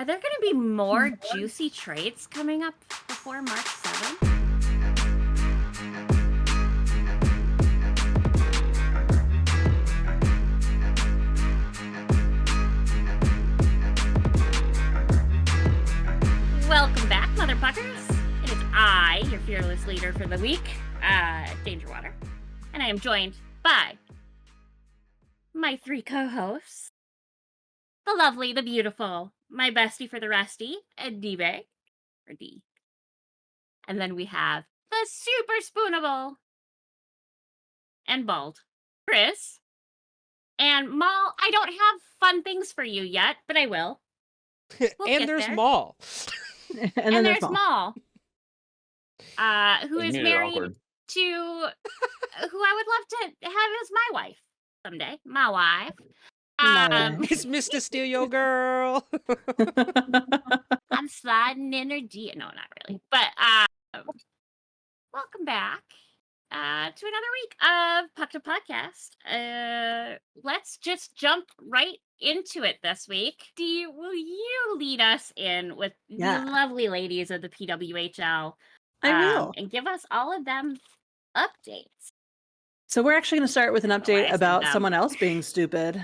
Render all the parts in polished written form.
Are there going to be more juicy trades coming up before March 7th? Welcome back, motherfuckers. It is I, your fearless leader for the week, Dangerwater, and I am joined by my three co-hosts, the lovely, the beautiful, my bestie for the resty, D-Bay, or D. And then we have the super spoonable and bald, Chris. And Maul, I don't have fun things for you yet, but I will. We'll and get there's there. Maul. and there's Maul. Who You is made it married awkward. to who I would love to have as my wife someday. My wife. It's Miss Steal Girl. I'm sliding in her D. No, not really. But welcome back to another week of Puck to Podcast. Let's just jump right into it this week. Dee, will you lead us in with the lovely ladies of the PWHL? I will. And give us all of them updates. So we're actually going to start with an update about someone else being stupid.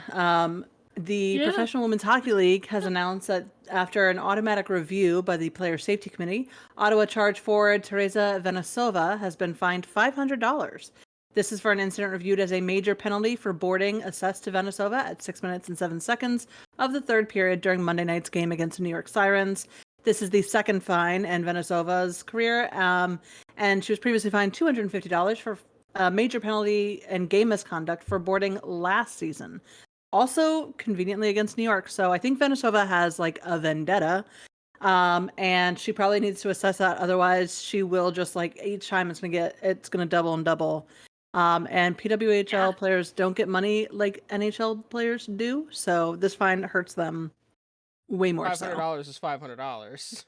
The Professional Women's Hockey League has announced that after an automatic review by the Player Safety Committee, Ottawa charge forward Teresa Venesova has been fined $500. This is for an incident reviewed as a major penalty for boarding assessed to Venesova at 6 minutes and 7 seconds of the third period during Monday night's game against the New York Sirens. This is the second fine in Venesova's career, and she was previously fined $250 for a major penalty and game misconduct for boarding last season. Also, conveniently against New York. So I think Venesova has like a vendetta, and she probably needs to assess that. Otherwise, she will just like each time it's gonna double and double. And PWHL players don't get money like NHL players do, so this fine hurts them way more. $500 is $500.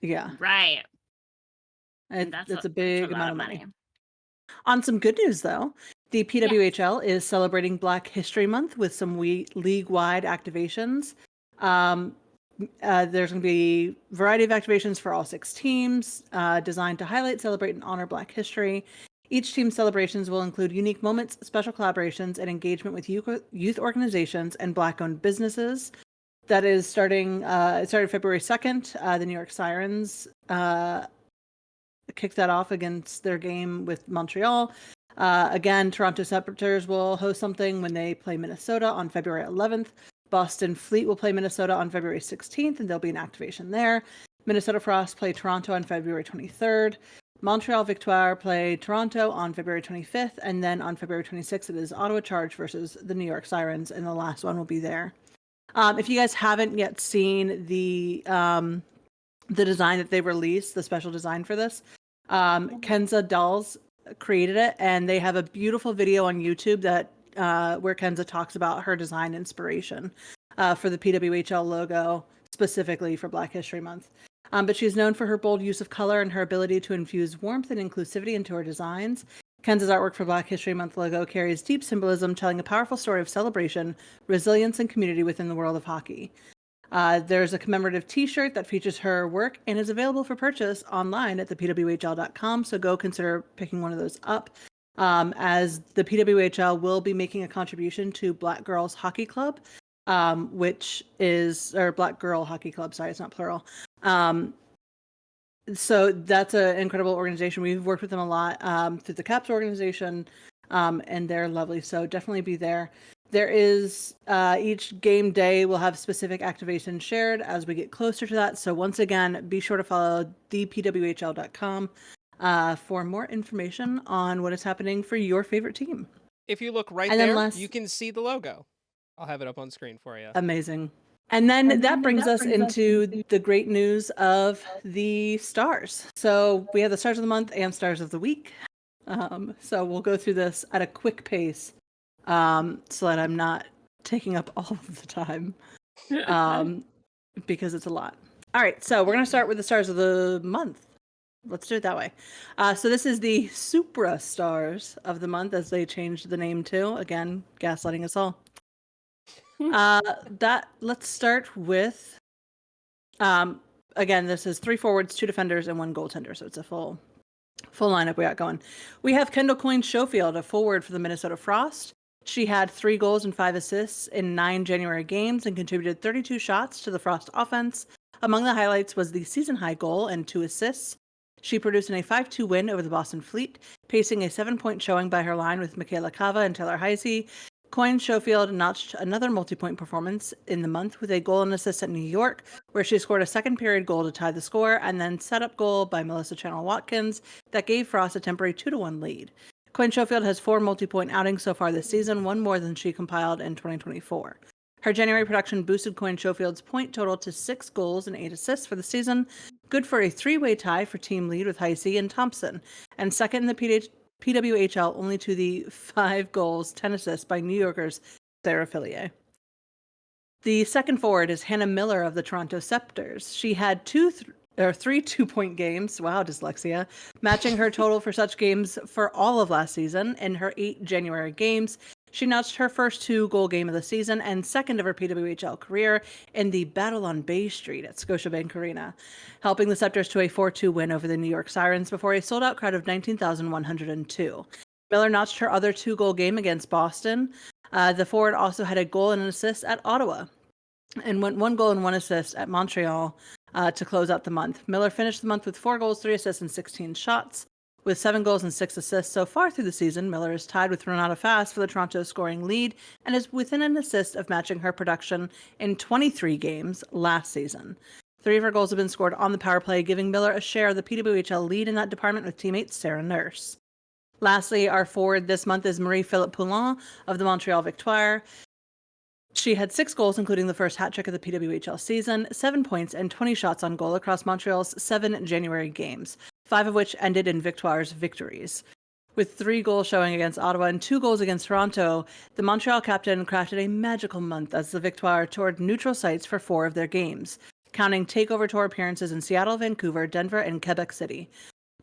Yeah, right. It's a big amount of money. On some good news, though, the PWHL is celebrating Black History Month with some league-wide activations. There's going to be a variety of activations for all 6 teams designed to highlight, celebrate, and honor Black history. Each team's celebrations will include unique moments, special collaborations, and engagement with youth organizations and Black-owned businesses. That is starting. It started February 2nd. The New York Sirens kicked that off against their game with Montreal. Again, Toronto Separators will host something when they play Minnesota on February 11th. Boston Fleet will play Minnesota on February 16th, and there'll be an activation there. Minnesota Frost play Toronto on February 23rd. Montreal Victoire play Toronto on February 25th, and then on February 26th, it is Ottawa Charge versus the New York Sirens, and the last one will be there. If you guys haven't yet seen the design that they released, the special design for this, Kenza Dolls created it, and they have a beautiful video on YouTube that where Kenza talks about her design inspiration for the PWHL logo, specifically for Black History Month. But she's known for her bold use of color and her ability to infuse warmth and inclusivity into her designs. Kenza's artwork for Black History Month logo carries deep symbolism, telling a powerful story of celebration, resilience, and community within the world of hockey. There's a commemorative t-shirt that features her work and is available for purchase online at thepwhl.com, so go consider picking one of those up, as the PWHL will be making a contribution to Black Girls Hockey Club, or Black Girl Hockey Club, sorry, it's not plural. So that's an incredible organization. We've worked with them a lot through the CAPS organization, and they're lovely, so definitely be there. There is, each game day will have specific activations shared as we get closer to that. So once again, be sure to follow thepwhl.com for more information on what is happening for your favorite team. If you look there, you can see the logo. I'll have it up on screen for you. Amazing. And then that brings us into the great news of the stars. So we have the stars of the month and stars of the week. So we'll go through this at a quick pace, so that I'm not taking up all of the time, because it's a lot. All right, so we're going to start with the stars of the month. Let's do it that way. So this is the Supra stars of the month, as they changed the name to. Again, gaslighting us all. Let's start with Again, this is 3 forwards, 2 defenders, and 1 goaltender, so it's a full lineup we got going. We have Kendall Coyne Schofield, a forward for the Minnesota Frost. She had 3 goals and 5 assists in 9 January games and contributed 32 shots to the Frost offense. Among the highlights was the season-high goal and 2 assists. She produced in a 5-2 win over the Boston Fleet, pacing a 7-point showing by her line with Michaela Cava and Taylor Heisey. Coyne Schofield notched another multi-point performance in the month with a goal and assist at New York, where she scored a second-period goal to tie the score, and then set-up goal by Melissa Channel-Watkins that gave Frost a temporary 2-1 lead. Coyne Schofield has 4 multi-point outings so far this season, 1 more than she compiled in 2024. Her January production boosted Coyne Schofield's point total to 6 goals and 8 assists for the season, good for a 3-way tie for team lead with Heisey and Thompson, and second in the PWHL only to the 5 goals, 10 assists by New Yorkers Sarah Fillier. The second forward is Hannah Miller of the Toronto Scepters. She had 3 2-point games, wow, dyslexia, matching her total for such games for all of last season. In her 8 January games, she notched her first 2-goal game of the season and second of her PWHL career in the Battle on Bay Street at Scotiabank Arena, helping the Scepters to a 4-2 win over the New York Sirens before a sold-out crowd of 19,102. Miller notched her other 2-goal game against Boston. The forward also had a goal and an assist at Ottawa and went 1 goal and 1 assist at Montreal to close out the month. Miller finished the month with 4 goals, 3 assists, and 16 shots. With 7 goals and 6 assists so far through the season, Miller is tied with Renata Fast for the Toronto scoring lead and is within an assist of matching her production in 23 games last season. 3 of her goals have been scored on the power play, giving Miller a share of the PWHL lead in that department with teammate Sarah Nurse. Lastly, our forward this month is Marie-Philippe Poulin of the Montreal Victoire. She had 6 goals, including the first hat trick of the PWHL season, 7 points, and 20 shots on goal across Montreal's 7 January games, 5 of which ended in Victoire's victories. With 3 goals showing against Ottawa and 2 goals against Toronto, the Montreal captain crafted a magical month as the Victoire toured neutral sites for 4 of their games, counting takeover tour appearances in Seattle, Vancouver, Denver, and Quebec City.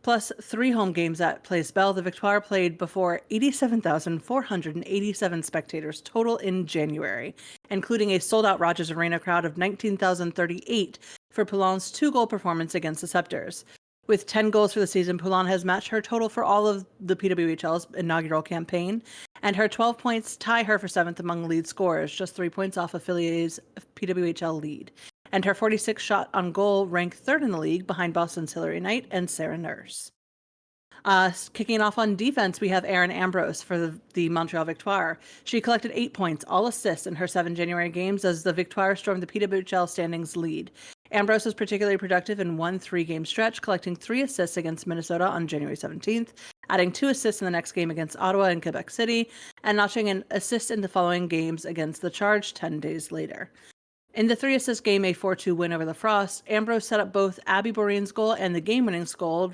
Plus 3 home games at Place Bell, the Victoire played before 87,487 spectators total in January, including a sold-out Rogers Arena crowd of 19,038 for Poulin's 2-goal performance against the Scepters. With 10 goals for the season, Poulin has matched her total for all of the PWHL's inaugural campaign, and her 12 points tie her for 7th among lead scorers, just 3 points off Affiliates' PWHL lead. And her 46 shot on goal ranked 3rd in the league behind Boston's Hillary Knight and Sarah Nurse. Kicking off on defense, we have Erin Ambrose for the Montreal Victoire. She collected 8 points, all assists in her 7 January games as the Victoire stormed the PWHL standings lead. Ambrose was particularly productive in one 3-game stretch, collecting 3 assists against Minnesota on January 17th, adding 2 assists in the next game against Ottawa and Quebec City, and notching an assist in the following games against the Charge 10 days later. In the 3-assist game, a 4-2 win over the Frost, Ambrose set up both Abby Borin's goal and the game-winning goal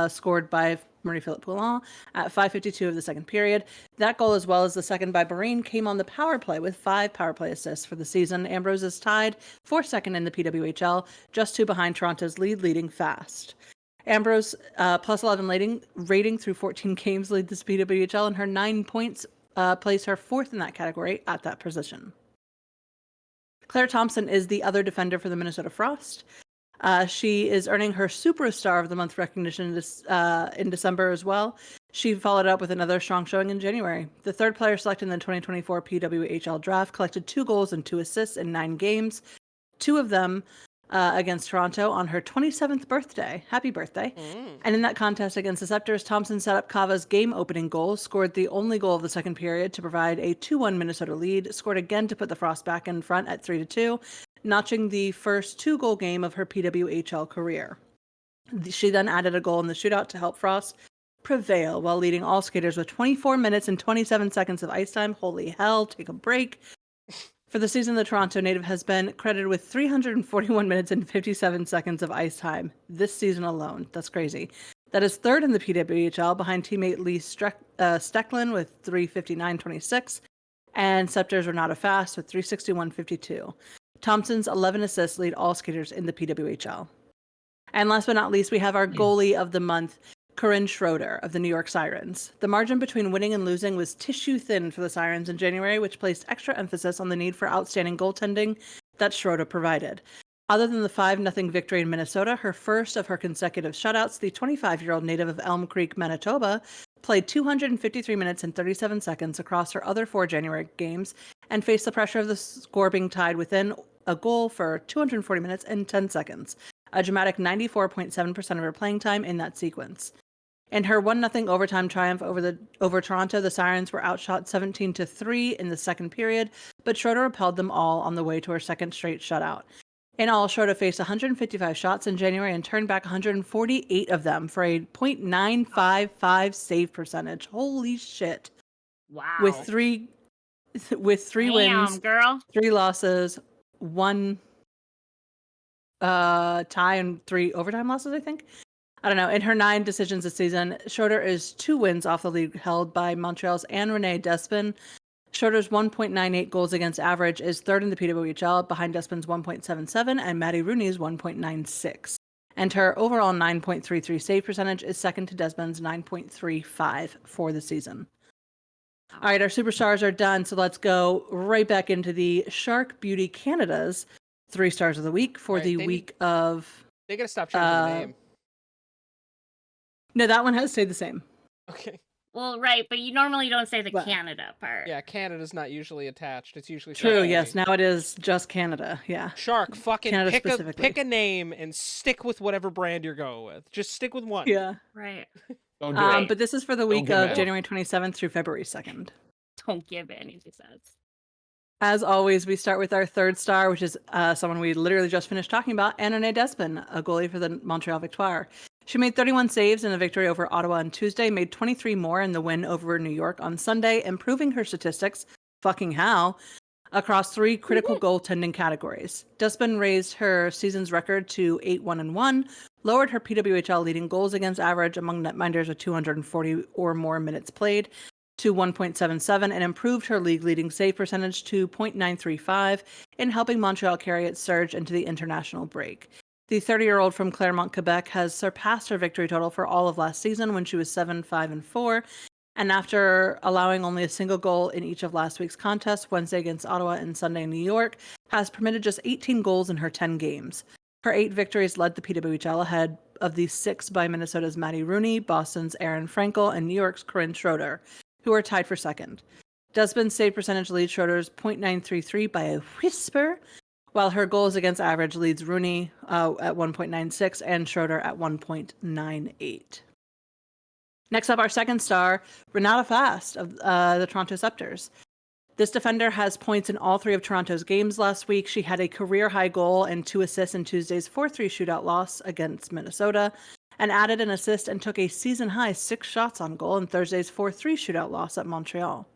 scored by Marie-Philippe Poulin at 5:52 of the second period. That goal, as well as the second by Borin, came on the power play with 5 power play assists for the season. Ambrose is tied for second in the PWHL, just 2 behind Toronto's leading Fast. Ambrose, plus 11 rating through 14 games, lead this PWHL, and her 9 points place her 4th in that category at that position. Claire Thompson is the other defender for the Minnesota Frost. She is earning her Superstar of the Month recognition in December as well. She followed up with another strong showing in January. The 3rd player selected in the 2024 PWHL draft collected 2 goals and 2 assists in 9 games, 2 of them against Toronto on her 27th birthday. Happy birthday. And in that contest against the Scepters, Thompson set up Cava's game-opening goal, scored the only goal of the second period to provide a 2-1 Minnesota lead, scored again to put the Frost back in front at 3-2, notching the first 2-goal game of her PWHL career. She then added a goal in the shootout to help Frost prevail while leading all skaters with 24 minutes and 27 seconds of ice time. Holy hell, take a break. For the season, the Toronto native has been credited with 341 minutes and 57 seconds of ice time this season alone. That's crazy. That is 3rd in the PWHL behind teammate Lee Stecklin with 359.26 and Scepters Renata Fast with 361.52. Thompson's 11 assists lead all skaters in the PWHL. And last but not least, we have our goalie of the month, Corinne Schroeder of the New York Sirens. The margin between winning and losing was tissue thin for the Sirens in January, which placed extra emphasis on the need for outstanding goaltending that Schroeder provided. Other than the 5-0 victory in Minnesota, her first of her consecutive shutouts, the 25-year-old native of Elm Creek, Manitoba, played 253 minutes and 37 seconds across her other 4 January games and faced the pressure of the score being tied within a goal for 240 minutes and 10 seconds, a dramatic 94.7% of her playing time in that sequence. In her 1-0 overtime triumph over Toronto, the Sirens were outshot 17-3 in the second period, but Schroeder repelled them all on the way to her second straight shutout. In all, Schroeder faced 155 shots in January and turned back 148 of them for a .955 save percentage. Holy shit. Wow. With three wins, girl. 3 losses, 1 tie and 3 overtime losses, I think. I don't know. In her 9 decisions this season, Schroeder is 2 wins off the lead held by Montreal's Anne-Renee Despin. Schroeder's 1.98 goals against average is third in the PWHL, behind Despin's 1.77 and Maddie Rooney's 1.96. And her overall 9.33 save percentage is second to Despin's 9.35 for the season. All right, our superstars are done, so let's go right back into the Shark Beauty Canada's 3 stars of the week for the week of... They gotta stop changing the name. No, that one has stayed the same. Okay. Well, right, but you normally don't say the Canada part. Yeah, Canada's not usually attached. It's usually true. Yes, now it is just Canada. Yeah. Shark, fucking pick a name and stick with whatever brand you're going with. Just stick with one. Yeah. Right. But this is for the week of January 27th through February 2nd. Don't give any, he says. As always, we start with our 3rd star, which is someone we literally just finished talking about, Anne-Renee Despin, a goalie for the Montreal Victoire. She made 31 saves in a victory over Ottawa on Tuesday, made 23 more in the win over New York on Sunday, improving her statistics, fucking how, across 3 critical goaltending categories. Despin raised her season's record to 8-1-1, lowered her PWHL leading goals against average among netminders with 240 or more minutes played to 1.77, and improved her league leading save percentage to .935 in helping Montreal carry its surge into the international break. The 30-year-old from Claremont, Quebec, has surpassed her victory total for all of last season when she was 7-5-4, and after allowing only a single goal in each of last week's contests, Wednesday against Ottawa and Sunday in New York, has permitted just 18 goals in her 10 games. Her 8 victories led the PWHL ahead of the 6 by Minnesota's Maddie Rooney, Boston's Erin Frankel, and New York's Corinne Schroeder, who are tied for second. Despin's save percentage leads Schroeder's .933 by a whisper, while her goals against average leads Rooney at 1.96 and Schroeder at 1.98. Next up, our 2nd star, Renata Fast of the Toronto Scepters. This defender has points in all 3 of Toronto's games last week. She had a career-high goal and 2 assists in Tuesday's 4-3 shootout loss against Minnesota, and added an assist and took a season-high 6 shots on goal in Thursday's 4-3 shootout loss at Montreal.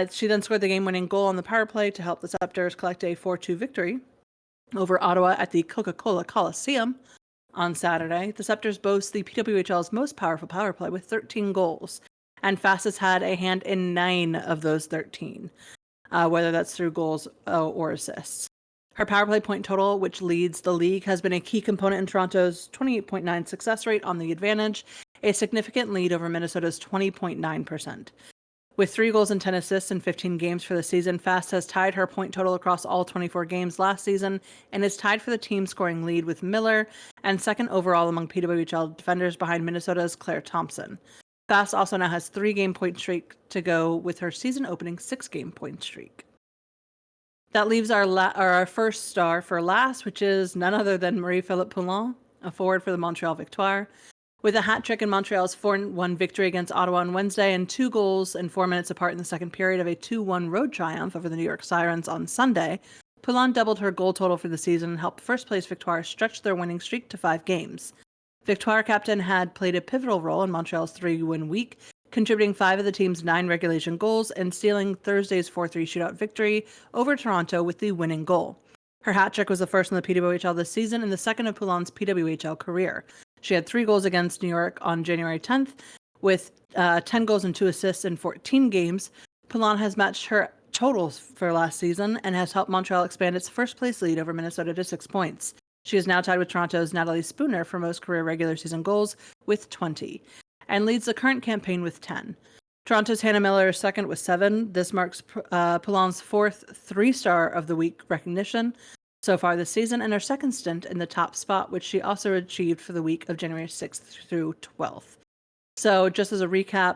She then scored the game-winning goal on the power play to help the Scepters collect a 4-2 victory over Ottawa at the Coca-Cola Coliseum on Saturday. The Scepters boast the PWHL's most powerful power play with 13 goals, and Fast has had a hand in 9 of those 13, whether that's through goals or assists. Her power play point total, which leads the league, has been a key component in Toronto's 28.9 success rate on the advantage, a significant lead over Minnesota's 20.9%. With 3 goals and 10 assists in 15 games for the season, Fast has tied her point total across all 24 games last season and is tied for the team scoring lead with Miller and second overall among PWHL defenders behind Minnesota's Claire Thompson. Fast also now has 3-game point streak to go with her season-opening 6-game point streak. That leaves our 1st star for last, which is none other than Marie-Philippe Poulin, a forward for the Montreal Victoire. With a hat trick in Montreal's 4-1 victory against Ottawa on Wednesday and 2 goals and 4 minutes apart in the second period of a 2-1 road triumph over the New York Sirens on Sunday, Poulin doubled her goal total for the season and helped first-place Victoire stretch their winning streak to 5 games. Victoire captain had played a pivotal role in Montreal's 3-win week, contributing 5 of the team's 9 regulation goals and stealing Thursday's 4-3 shootout victory over Toronto with the winning goal. Her hat trick was the first in the PWHL this season and the second of Poulin's PWHL career. She had 3 goals against New York on January 10th, with 10 goals and 2 assists in 14 games. Poulin has matched her totals for last season and has helped Montreal expand its first-place lead over Minnesota to 6 points. She is now tied with Toronto's Natalie Spooner for most career regular season goals with 20, and leads the current campaign with 10. Toronto's Hannah Miller is second with 7. This marks Poulin's 4th 3-star of the week recognition. so far this season, and her second stint in the top spot, which she also achieved for the week of January 6th through 12th. So just as a recap,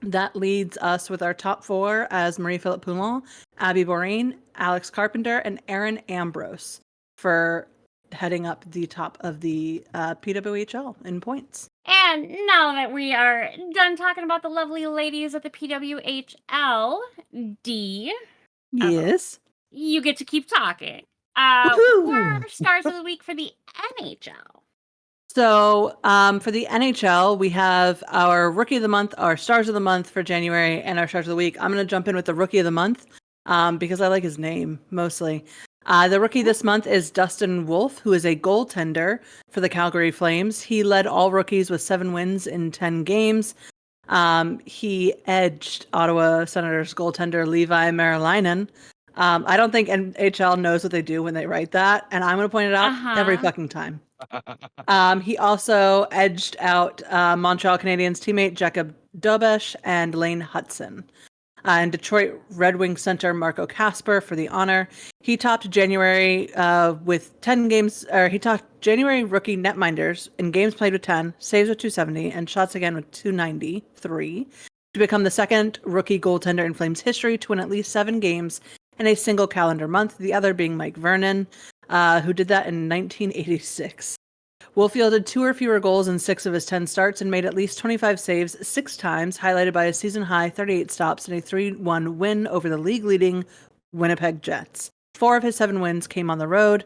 that leads us with our top 4 as Marie-Philippe Poulin, Abby Borain, Alex Carpenter, and Erin Ambrose for heading up the top of the PWHL in points. And now that we are done talking about the lovely ladies at the PWHL, D. Yes. You get to keep talking. What are our stars of the week for the NHL? So for the NHL, we have our Rookie of the Month, our Stars of the Month for January, and our Stars of the Week. I'm going to jump in with the Rookie of the Month because I like his name mostly. The rookie this month is Dustin Wolf, who is a goaltender for the Calgary Flames. He led all rookies with 7 wins in 10 games. He edged Ottawa Senators goaltender Levi Merilainen. I don't think NHL knows what they do when they write that, and I'm going to point it out every fucking time. He also edged out Montreal Canadiens teammate Jacob Dobesh and Lane Hudson. And Detroit Red Wing center Marco Kasper for the honor. He topped January with 10 games, or he topped January rookie netminders in games played with 10, saves with 270, and shots again with 293 to become the second rookie goaltender in Flames history to win at least 7 games in a single calendar month, the other being Mike Vernon, who did that in 1986. Wolf fielded 2 or fewer goals in 6 of his 10 starts and made at least 25 saves 6 times, highlighted by a season-high 38 stops and a 3-1 win over the league-leading Winnipeg Jets. 4 of his 7 wins came on the road.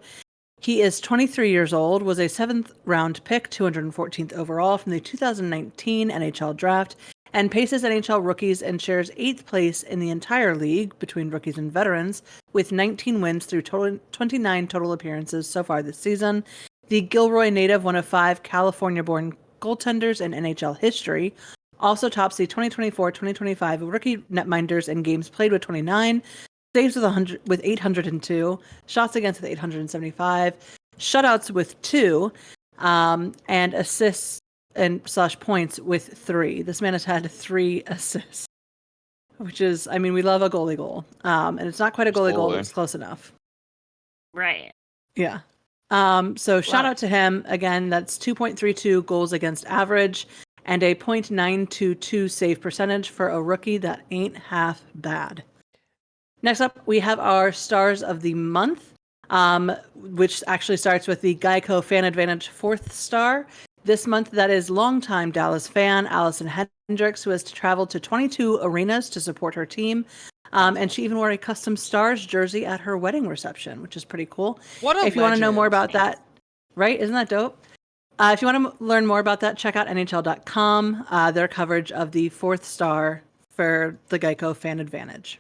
He is 23 years old, was a 7th-round pick, 214th overall from the 2019 NHL Draft, and paces NHL rookies and shares 8th place in the entire league between rookies and veterans, with 19 wins through 29 total appearances so far this season. The Gilroy native, one of 5 California-born goaltenders in NHL history, also tops the 2024-2025 rookie netminders in games played with 29, saves with 802, shots against with 875, shutouts with 2, and assists and / points with 3. This man has had 3 assists, which is, I mean, we love a goalie goal. And it's not quite a goalie goal, but it's close enough. Right. Yeah. So shout out to him. Again, that's 2.32 goals against average and a .922 save percentage for a rookie. That ain't half bad. Next up, we have our Stars of the Month, which actually starts with the Geico Fan Advantage 4th star. This month, that is longtime Dallas fan Allison Hendricks, who has traveled to 22 arenas to support her team. And she even wore a custom Stars jersey at her wedding reception, which is pretty cool. If you want to know more about that, right? Isn't that dope? If you want to learn more about that, check out NHL.com, their coverage of the 4th star for the Geico Fan Advantage.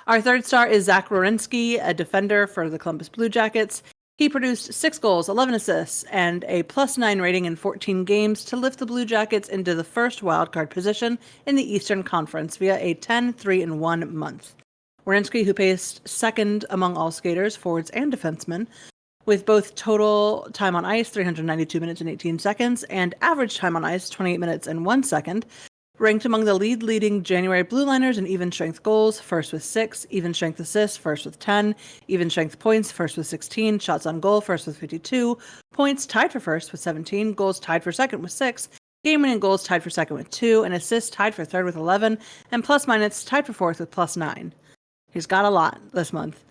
Our 3rd star is Zach Werenski, a defender for the Columbus Blue Jackets. He produced 6 goals, 11 assists, and a +9 rating in 14 games to lift the Blue Jackets into the first wildcard position in the Eastern Conference via a 10-3-1 month. Werenski, who paced second among all skaters, forwards, and defensemen, with both total time on ice, 392 minutes and 18 seconds, and average time on ice, 28 minutes and 1 second, ranked among the leading January Blue Liners in even strength goals, first with 6, even strength assists, first with 10, even strength points, first with 16, shots on goal, first with 52, points tied for first with 17, goals tied for second with 6, game-winning goals tied for second with 2, and assists tied for third with 11, and plus-minus tied for fourth with +9. He's got a lot this month.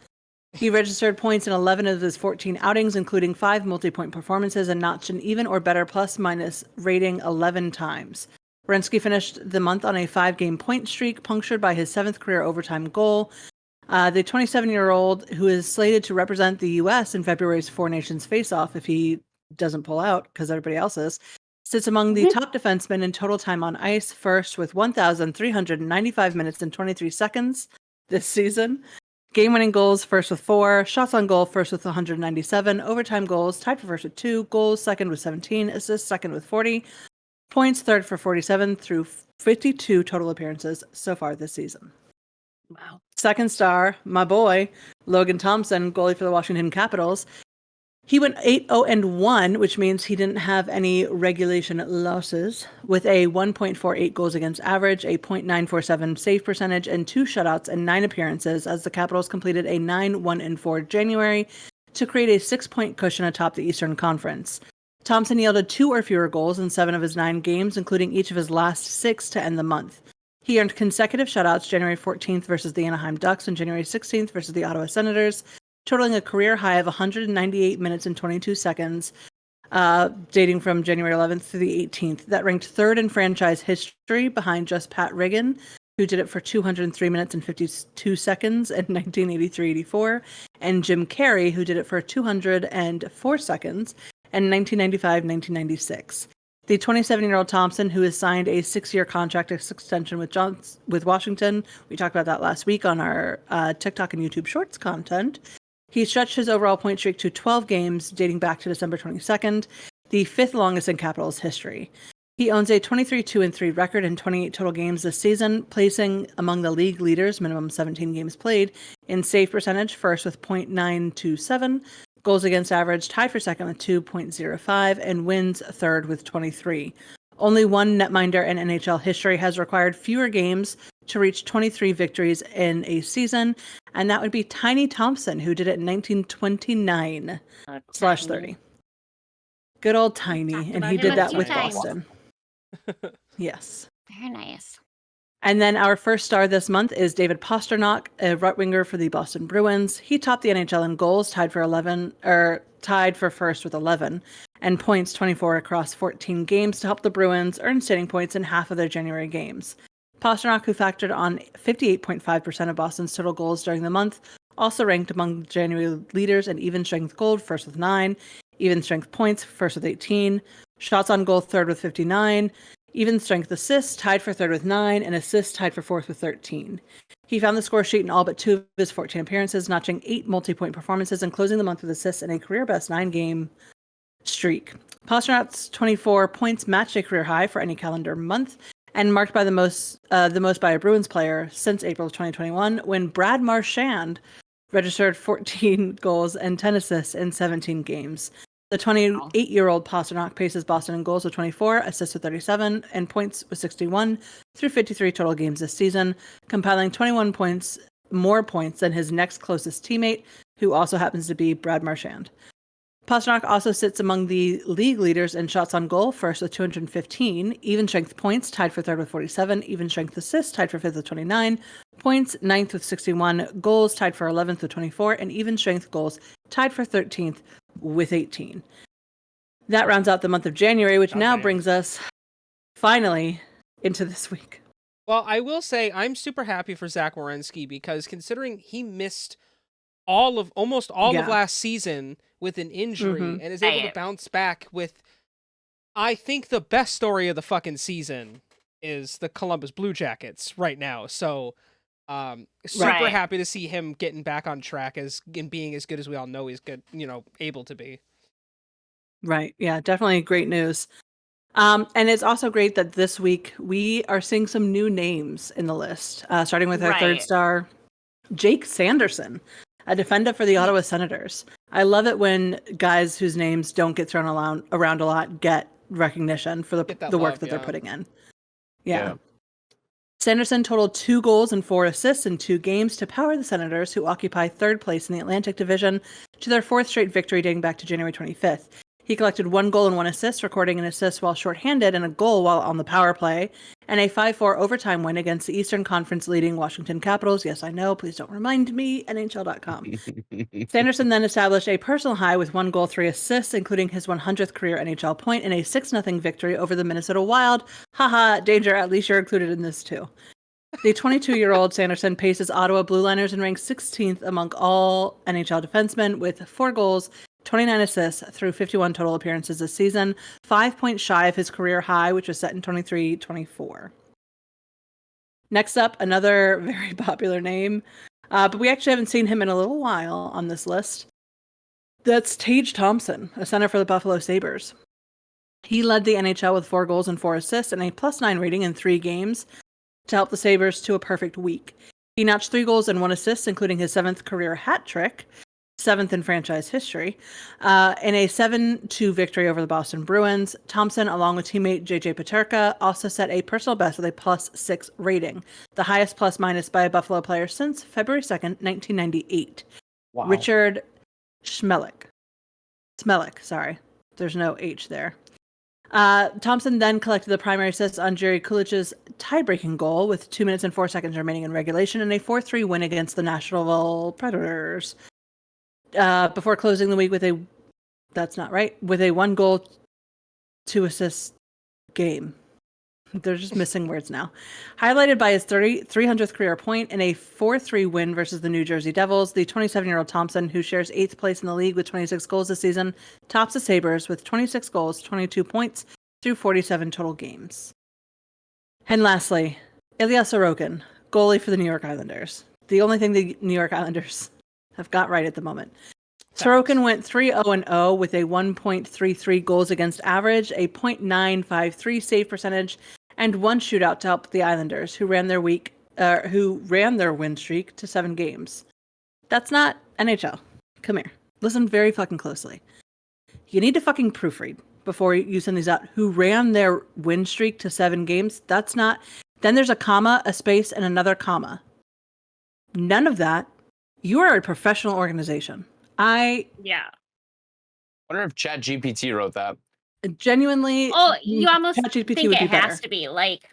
He registered points in 11 of his 14 outings, including 5 multi-point performances, and notched an even or better plus-minus rating 11 times. Werenski finished the month on a 5-game point streak, punctured by his 7th career overtime goal. The 27-year-old, who is slated to represent the U.S. in February's Four Nations face-off if he doesn't pull out, because everybody else is, sits among the top defensemen in total time on ice, first with 1,395 minutes and 23 seconds this season. Game-winning goals, first with 4. Shots on goal, first with 197. Overtime goals, tied for first with 2. Goals, second with 17. Assists, second with 40. Points, third for 47 through 52 total appearances so far this season. Wow. 2nd star, my boy, Logan Thompson, goalie for the Washington Capitals. He went 8-0-1, which means he didn't have any regulation losses, with a 1.48 goals against average, a .947 save percentage, and 2 shutouts and 9 appearances, as the Capitals completed a 9-1-4 January to create a 6-point cushion atop the Eastern Conference. Thompson yielded 2 or fewer goals in 7 of his 9 games, including each of his last 6 to end the month. He earned consecutive shutouts January 14th versus the Anaheim Ducks and January 16th versus the Ottawa Senators, totaling a career high of 198 minutes and 22 seconds, dating from January 11th through the 18th. That ranked third in franchise history behind just Pat Riggin, who did it for 203 minutes and 52 seconds in 1983-84, and Jim Carey, who did it for 204 seconds in 1995-1996. The 27-year-old Thompson, who has signed a 6-year contract extension with Washington, we talked about that last week on our TikTok and YouTube Shorts content. He stretched his overall point streak to 12 games dating back to December 22nd, the 5th longest in Capitals history. He owns a 23-2-3 record in 28 total games this season, placing among the league leaders, minimum 17 games played, in save percentage, first with .927, goals against average tied for second with 2.05, and wins third with 23. Only one netminder in NHL history has required fewer games to reach 23 victories in a season, and that would be Tiny Thompson, who did it in 1929/30. Good old Tiny, and he did that with Boston. Yes. Very nice. And then our first star this month is David Pastrnak, a right winger for the Boston Bruins. He topped the NHL in goals, tied for first with 11, and points 24 across 14 games to help the Bruins earn standing points in half of their January games. Pastrnak, who factored on 58.5% of Boston's total goals during the month, also ranked among January leaders in even strength goal, first with 9, even strength points, first with 18, shots on goal, third with 59, even strength assists, tied for third with 9, and assists tied for fourth with 13. He found the score sheet in all but 2 of his 14 appearances, notching 8 multi-point performances and closing the month with assists in a career-best 9-game streak. Pasternak's 24 points matched a career high for any calendar month, and marked by the most by a Bruins player since April of 2021, when Brad Marchand registered 14 goals and 10 assists in 17 games. The 28-year-old Pastrnak paces Boston in goals with 24, assists with 37, and points with 61 through 53 total games this season, compiling 21 more points than his next closest teammate, who also happens to be Brad Marchand. Pastrnak also sits among the league leaders in shots on goal, first with 215, even strength points, tied for third with 47, even strength assists, tied for fifth with 29, points, 9th with 61, goals, tied for 11th with 24, and even strength goals, tied for 13th with 18. That rounds out the month of January, which now brings us finally into this week. Well, I will say I'm super happy for Zach Werenski, because considering he missed almost all of last season with an injury and is able to bounce back with, I think, the best story of the fucking season is the Columbus Blue Jackets right now. So super happy to see him getting back on track and being as good as we all know he's good, able to be. Right. Yeah, definitely great news. And it's also great that this week we are seeing some new names in the list, starting with our third star, Jake Sanderson, a defender for the Ottawa Senators. I love it when guys whose names don't get thrown around a lot get recognition for the work that they're putting in. Yeah. Sanderson totaled 2 goals and 4 assists in 2 games to power the Senators, who occupy third place in the Atlantic Division, to their 4th straight victory dating back to January 25th. He collected 1 goal and 1 assist, recording an assist while shorthanded and a goal while on the power play, and a 5-4 overtime win against the Eastern Conference leading Washington Capitals. Yes, I know. Please don't remind me. NHL.com. Sanderson then established a personal high with 1 goal, 3 assists, including his 100th career NHL point in a 6-0 victory over the Minnesota Wild. Haha, danger. At least you're included in this too. The 22-year-old Sanderson paces Ottawa Blue Liners and ranks 16th among all NHL defensemen with 4 goals, 29 assists through 51 total appearances this season, 5 points shy of his career high, which was set in 23-24. Next up, another very popular name, but we actually haven't seen him in a little while on this list. That's Tage Thompson, a center for the Buffalo Sabres. He led the NHL with 4 goals and 4 assists and a +9 rating in 3 games to help the Sabres to a perfect week. He notched 3 goals and 1 assist, including his 7th career hat trick, 7th in franchise history. In a 7-2 victory over the Boston Bruins, Thompson, along with teammate JJ Peterka, also set a personal best with a +6 rating, the highest plus-minus by a Buffalo player since February 2nd, 1998. Wow. Richard Schmelik, sorry. There's no H there. Thompson then collected the primary assist on Jerry Kulich's tie-breaking goal with 2 minutes and 4 seconds remaining in regulation in a 4-3 win against the Nashville Predators. Before closing the week with a 1-goal, 2-assist game. They're just missing words now. Highlighted by his 300th career point in a 4-3 win versus the New Jersey Devils, the 27-year-old Thompson, who shares 8th place in the league with 26 goals this season, tops the Sabres with 26 goals, 22 points through 47 total games. And lastly, Ilya Sorokin, goalie for the New York Islanders. The only thing the New York Islanders have got right at the moment. Sorokin went 3-0-0 with a 1.33 goals against average, a .953 save percentage, and 1 shootout to help the Islanders, who ran their win streak to 7 games. That's not NHL. Come here. Listen very fucking closely. You need to fucking proofread before you send these out. Who ran their win streak to 7 games? That's not. Then there's a comma, a space, and another comma. None of that. You are a professional organization. Yeah. I wonder if ChatGPT wrote that. Genuinely. Oh, you almost ChatGPT think would it be better. has to be like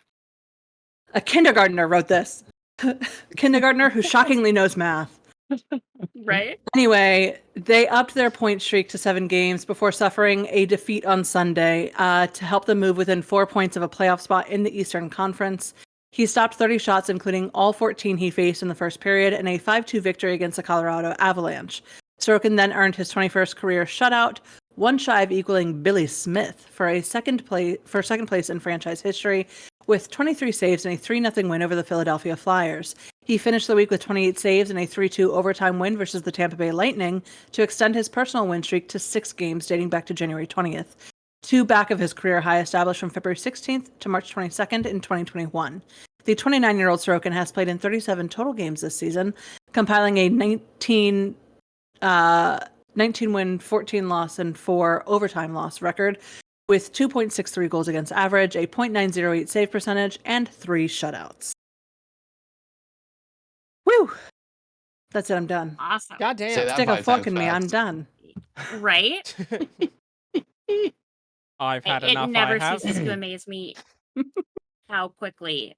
A kindergartner wrote this. Kindergartner who shockingly knows math. right. Anyway, they upped their point streak to 7 games before suffering a defeat on Sunday to help them move within 4 points of a playoff spot in the Eastern Conference. He stopped 30 shots, including all 14 he faced in the first period, in a 5-2 victory against the Colorado Avalanche. Sorokin then earned his 21st career shutout, one shy of equaling Billy Smith for second place in franchise history, with 23 saves and a 3-0 win over the Philadelphia Flyers. He finished the week with 28 saves and a 3-2 overtime win versus the Tampa Bay Lightning to extend his personal win streak to 6 games dating back to January 20th, 2 back of his career high established from February 16th to March 22nd in 2021. The 29-year-old Sorokin has played in 37 total games this season, compiling a 19 win, 14 loss, and 4 overtime loss record with 2.63 goals against average, a .908 save percentage, and 3 shutouts. Woo! That's it, I'm done. Awesome. Goddamn. Say that Stick a 5 fork times in me, I'm fast. done. Right? I've had It enough. never I have. ceases to amaze me how quickly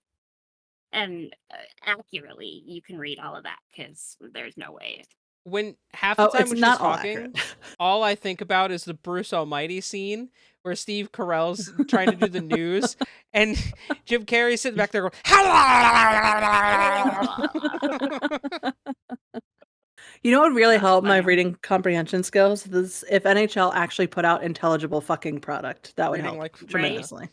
and accurately you can read all of that, because there's no way. When half the time it's when she's not all talking, accurate. all I think about is the Bruce Almighty scene where Steve Carell's trying to do the news and Jim Carrey's sitting back there going, You know what would really That's help my funny. reading comprehension skills? Is if NHL actually put out intelligible fucking product. That would Reading help like tremendously.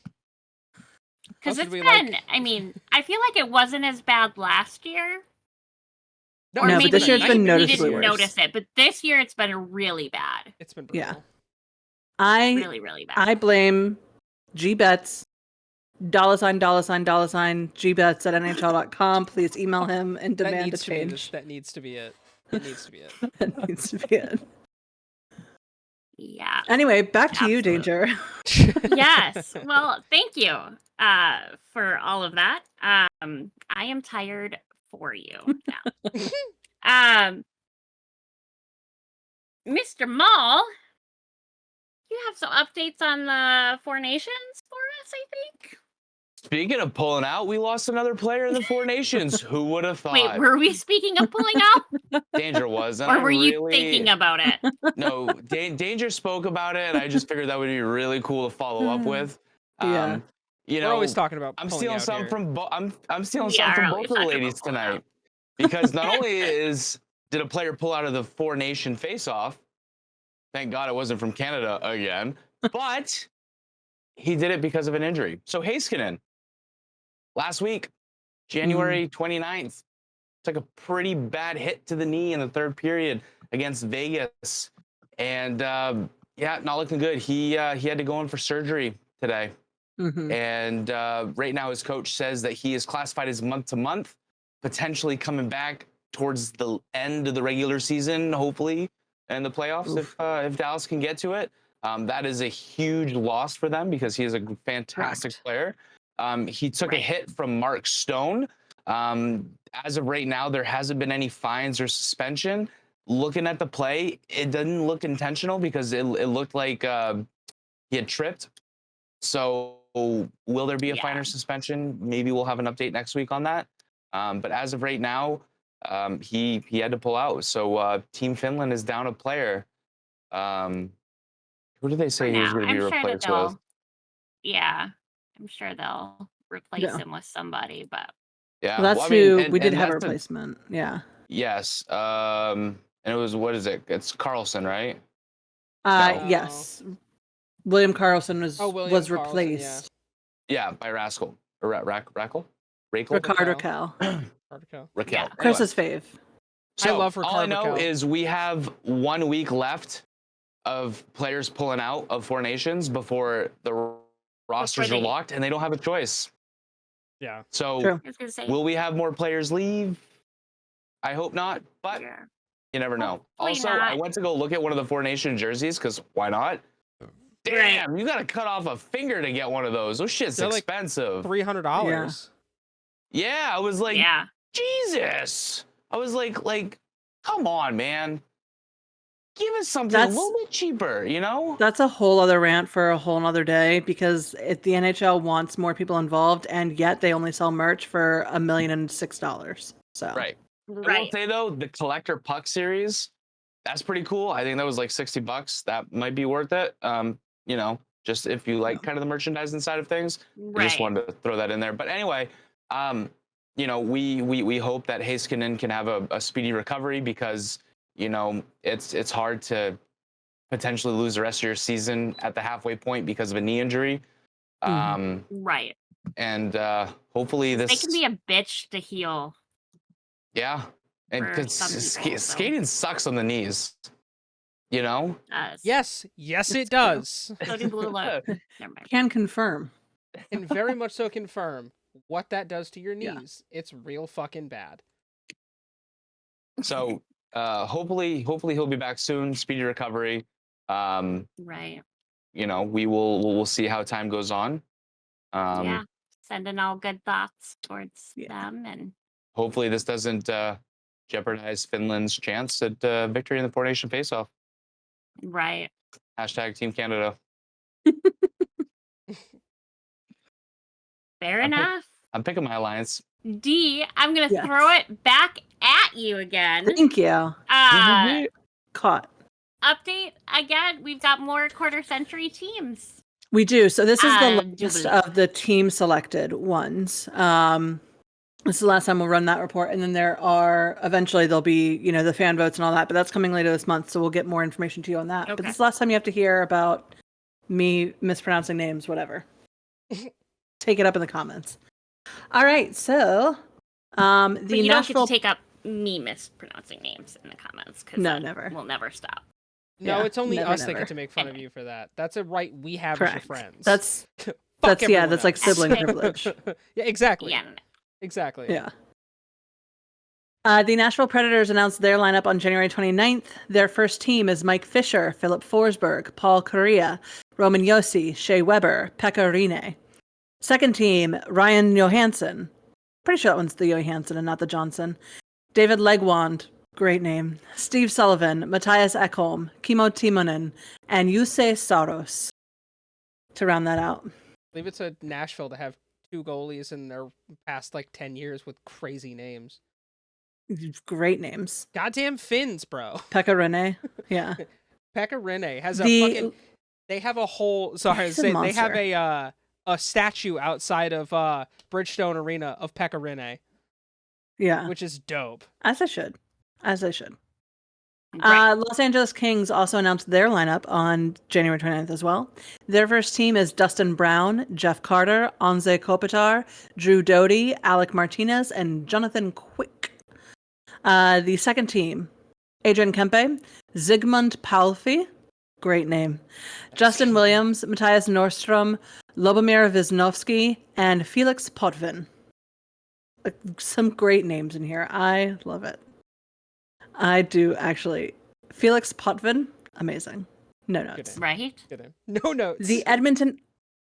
Because How it's should been, we, like- I mean, I feel like it wasn't as bad last year. No, Or No, but maybe this year it's been we noticeably didn't worse. notice it, but this year it's been really bad. It's been brutal. Yeah. I Really, really bad. I blame GBets, $$, GBets at NHL.com. Please email him and That demand a needs to be change. that needs to be it. It needs to be it. That needs to be it. Yeah. Anyway, back to you, Absolutely. Danger. Yes. Well, thank you for all of that. I am tired for you now. Mr. Mall, you have some updates on the Four Nations for us, I think. Speaking of pulling out, we lost another player in the Four Nations. Who would have thought? Wait, were we speaking of pulling out? Danger was, and Or I were you really- thinking about it? No, Danger spoke about it, and I just figured that would be really cool to follow up with. Yeah. You We're know, always talking about I'm pulling stealing out some here. from I'm stealing Yeah, some from we're both always of the talking ladies about pulling tonight, out. because not only did a player pull out of the Four Nation face-off, thank God it wasn't from Canada again, but he did it because of an injury. So Heiskanen, last week, January 29th, took a pretty bad hit to the knee in the 3rd period against Vegas, and yeah, not looking good. He had to go in for surgery today. Mhm. And right now his coach says that he is classified as month-to-month, potentially coming back towards the end of the regular season, hopefully, in the playoffs if Dallas can get to it. That is a huge loss for them because he is a fantastic player. He took a hit from Mark Stone. As of right now, there hasn't been any fines or suspension. Looking at the play, it didn't look intentional because it looked like he had tripped. So will there be a fine or suspension? Maybe we'll have an update next week on that. But as of right now, he had to pull out. So Team Finland is down a player. Who did they say he was going to be replaced with? Yeah, I'm sure they'll replace him with somebody. But well, that's who we did have a replacement. Yes. And it was, what is it? It's Carlson, right? Yes. William Carlson was replaced. Yeah, by Rascal. Or Rackle? Rickard Raquel. Raquel. Chris's fave. So I love Rickard all I know Raquel. is we have 1 week left of players pulling out of Four Nations before the rosters are locked, and they don't have a choice. Yeah. So will we have more players leave? I hope not, but you never know. Also, I went to go look at one of the Four Nation jerseys because why not? Damn, you got to cut off a finger to get one of those. Those shit's expensive. $300. Yeah, I was like, Jesus. I was like, come on, man. Give us something a little bit cheaper, you know? That's a whole other rant for a whole other day because the NHL wants more people involved, and yet they only sell merch for $1,006,000. So I will say though, the collector puck series, that's pretty cool. I think that was like $60. That might be worth it. You know, just if you like kind of the merchandising side of things. I just wanted to throw that in there. But anyway, you know, we hope that Heiskanen can have a speedy recovery because, you know, it's hard to potentially lose the rest of your season at the halfway point because of a knee injury. And hopefully they can be a bitch to heal. Yeah, and because skating sucks on the knees, you know. Yes, it does. So do Blue Load. Can confirm. And very much so confirm what that does to your knees. It's real fucking bad. So hopefully he'll be back soon. Speedy recovery. You know, we'll see how time goes on. Sending all good thoughts towards them, and hopefully this doesn't jeopardize Finland's chance at victory in the Four Nation Faceoff. Hashtag Team Canada. Fair enough. I'm picking my alliance. D, I'm going to throw it back at you again. Thank you. Caught. Update again. We've got more quarter century teams. We do. So this is the list of the team selected ones. This is the last time we'll run that report. And then eventually there'll be, you know, the fan votes and all that, but that's coming later this month. So we'll get more information to you on that. But this is the last time you have to hear about me mispronouncing names, whatever. Take it up in the comments. All right. So you don't get to take up me mispronouncing names in the comments. No, never. We'll never stop. No, it's only us that get to make fun of you for that. That's a right we have as your friends. That's like sibling privilege. Yeah, exactly. Yeah. Exactly. Yeah. The Nashville Predators announced their lineup on January 29th. Their first team is Mike Fisher, Philip Forsberg, Paul Correa, Roman Josi, Shea Weber, Pekka Rinne. Second team, Ryan Johansson. Pretty sure that one's the Johansson and not the Johnson. David Legwand, great name. Steve Sullivan, Matthias Ekholm, Kimmo Timonen, and Jussi Saros. To round that out. I believe it's a Nashville to have 2 goalies in their past like 10 years with crazy names. Great names. Goddamn Finns, bro. Pekka Rinne. Yeah. Pekka Rinne has they have a whole they have a statue outside of Bridgestone Arena of Pekka Rinne. Yeah. Which is dope. As I should. Los Angeles Kings also announced their lineup on January 29th as well. Their first team is Dustin Brown, Jeff Carter, Anze Kopitar, Drew Doughty, Alec Martinez, and Jonathan Quick. The second team, Adrian Kempe, Zygmunt Palfi, great name, Justin Williams, Matthias Nordstrom, Lobomir Wisnowski, and Felix Potvin. Some great names in here. I love it. I do actually Felix Potvin, amazing. No notes. Right. Good. No notes.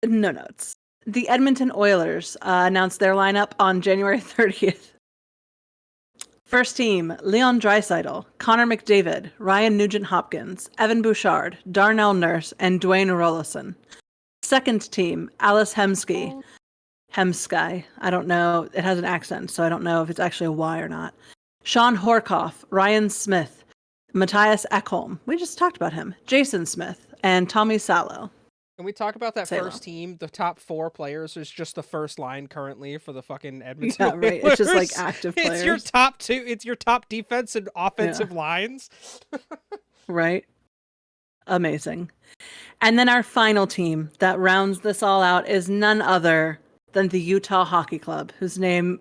No notes. The Edmonton Oilers announced their lineup on January 30th. First team, Leon Draisaitl, Connor McDavid, Ryan Nugent-Hopkins, Evan Bouchard, Darnell Nurse, and Dwayne Rollison. Second team, Alice Hemsky. Hemsky. I don't know. It has an accent, so I don't know if it's actually a Y or not. Sean Horkoff, Ryan Smith, Matthias Ekholm. We just talked about him. Jason Smith, and Tommy Salo. Can we talk about that first team? The top 4 players is just the first line currently for the fucking Edmonton Yeah, right. Oilers. It's just like active players. It's your top 2. It's your top defense and offensive lines. Right. Amazing. And then our final team that rounds this all out is none other than the Utah Hockey Club, whose name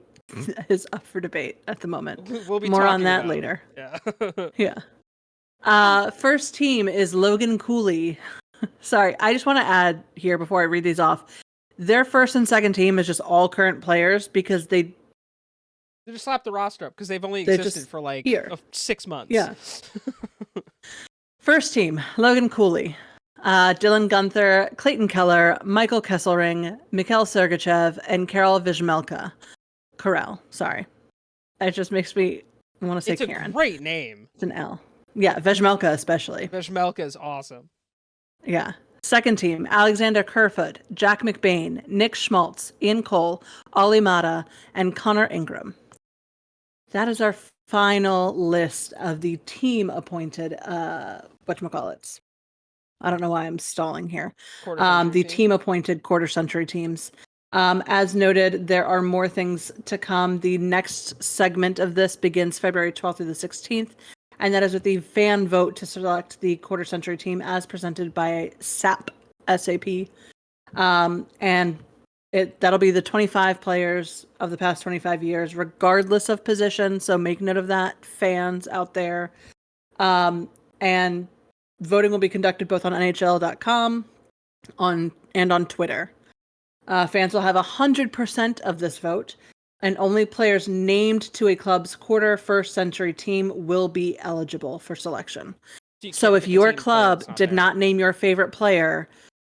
is up for debate at the moment. We'll be more on that about later. Yeah. Yeah. First team is Logan Cooley. Sorry, I just want to add here before I read these off. Their first and second team is just all current players because they just slapped the roster up because they've only existed for like 6 months. Yeah. First team, Logan Cooley, Dylan Gunther, Clayton Keller, Michael Kesselring, Mikhail Sergachev, and Karel Vizmelka. Sorry. It just makes me want to say Karen. It's a great name. It's an L. Yeah, Vizmelka especially. Vizmelka is awesome. Yeah. Second team, Alexander Kerfoot, Jack McBain, Nick Schmaltz, Ian Cole, Ollie Mata, and Connor Ingram. That is our final list of the team-appointed, whatchamacallits. I don't know why I'm stalling here. The team-appointed quarter-century teams. As noted, there are more things to come. The next segment of this begins February 12th through the 16th. And that is with the fan vote to select the quarter-century team as presented by SAP, S-A-P. And that'll be the 25 players of the past 25 years, regardless of position. So make note of that, fans out there. And voting will be conducted both on NHL.com and on Twitter. Fans will have 100% of this vote. And only players named to a club's first century team will be eligible for selection. So if your club did not name your favorite player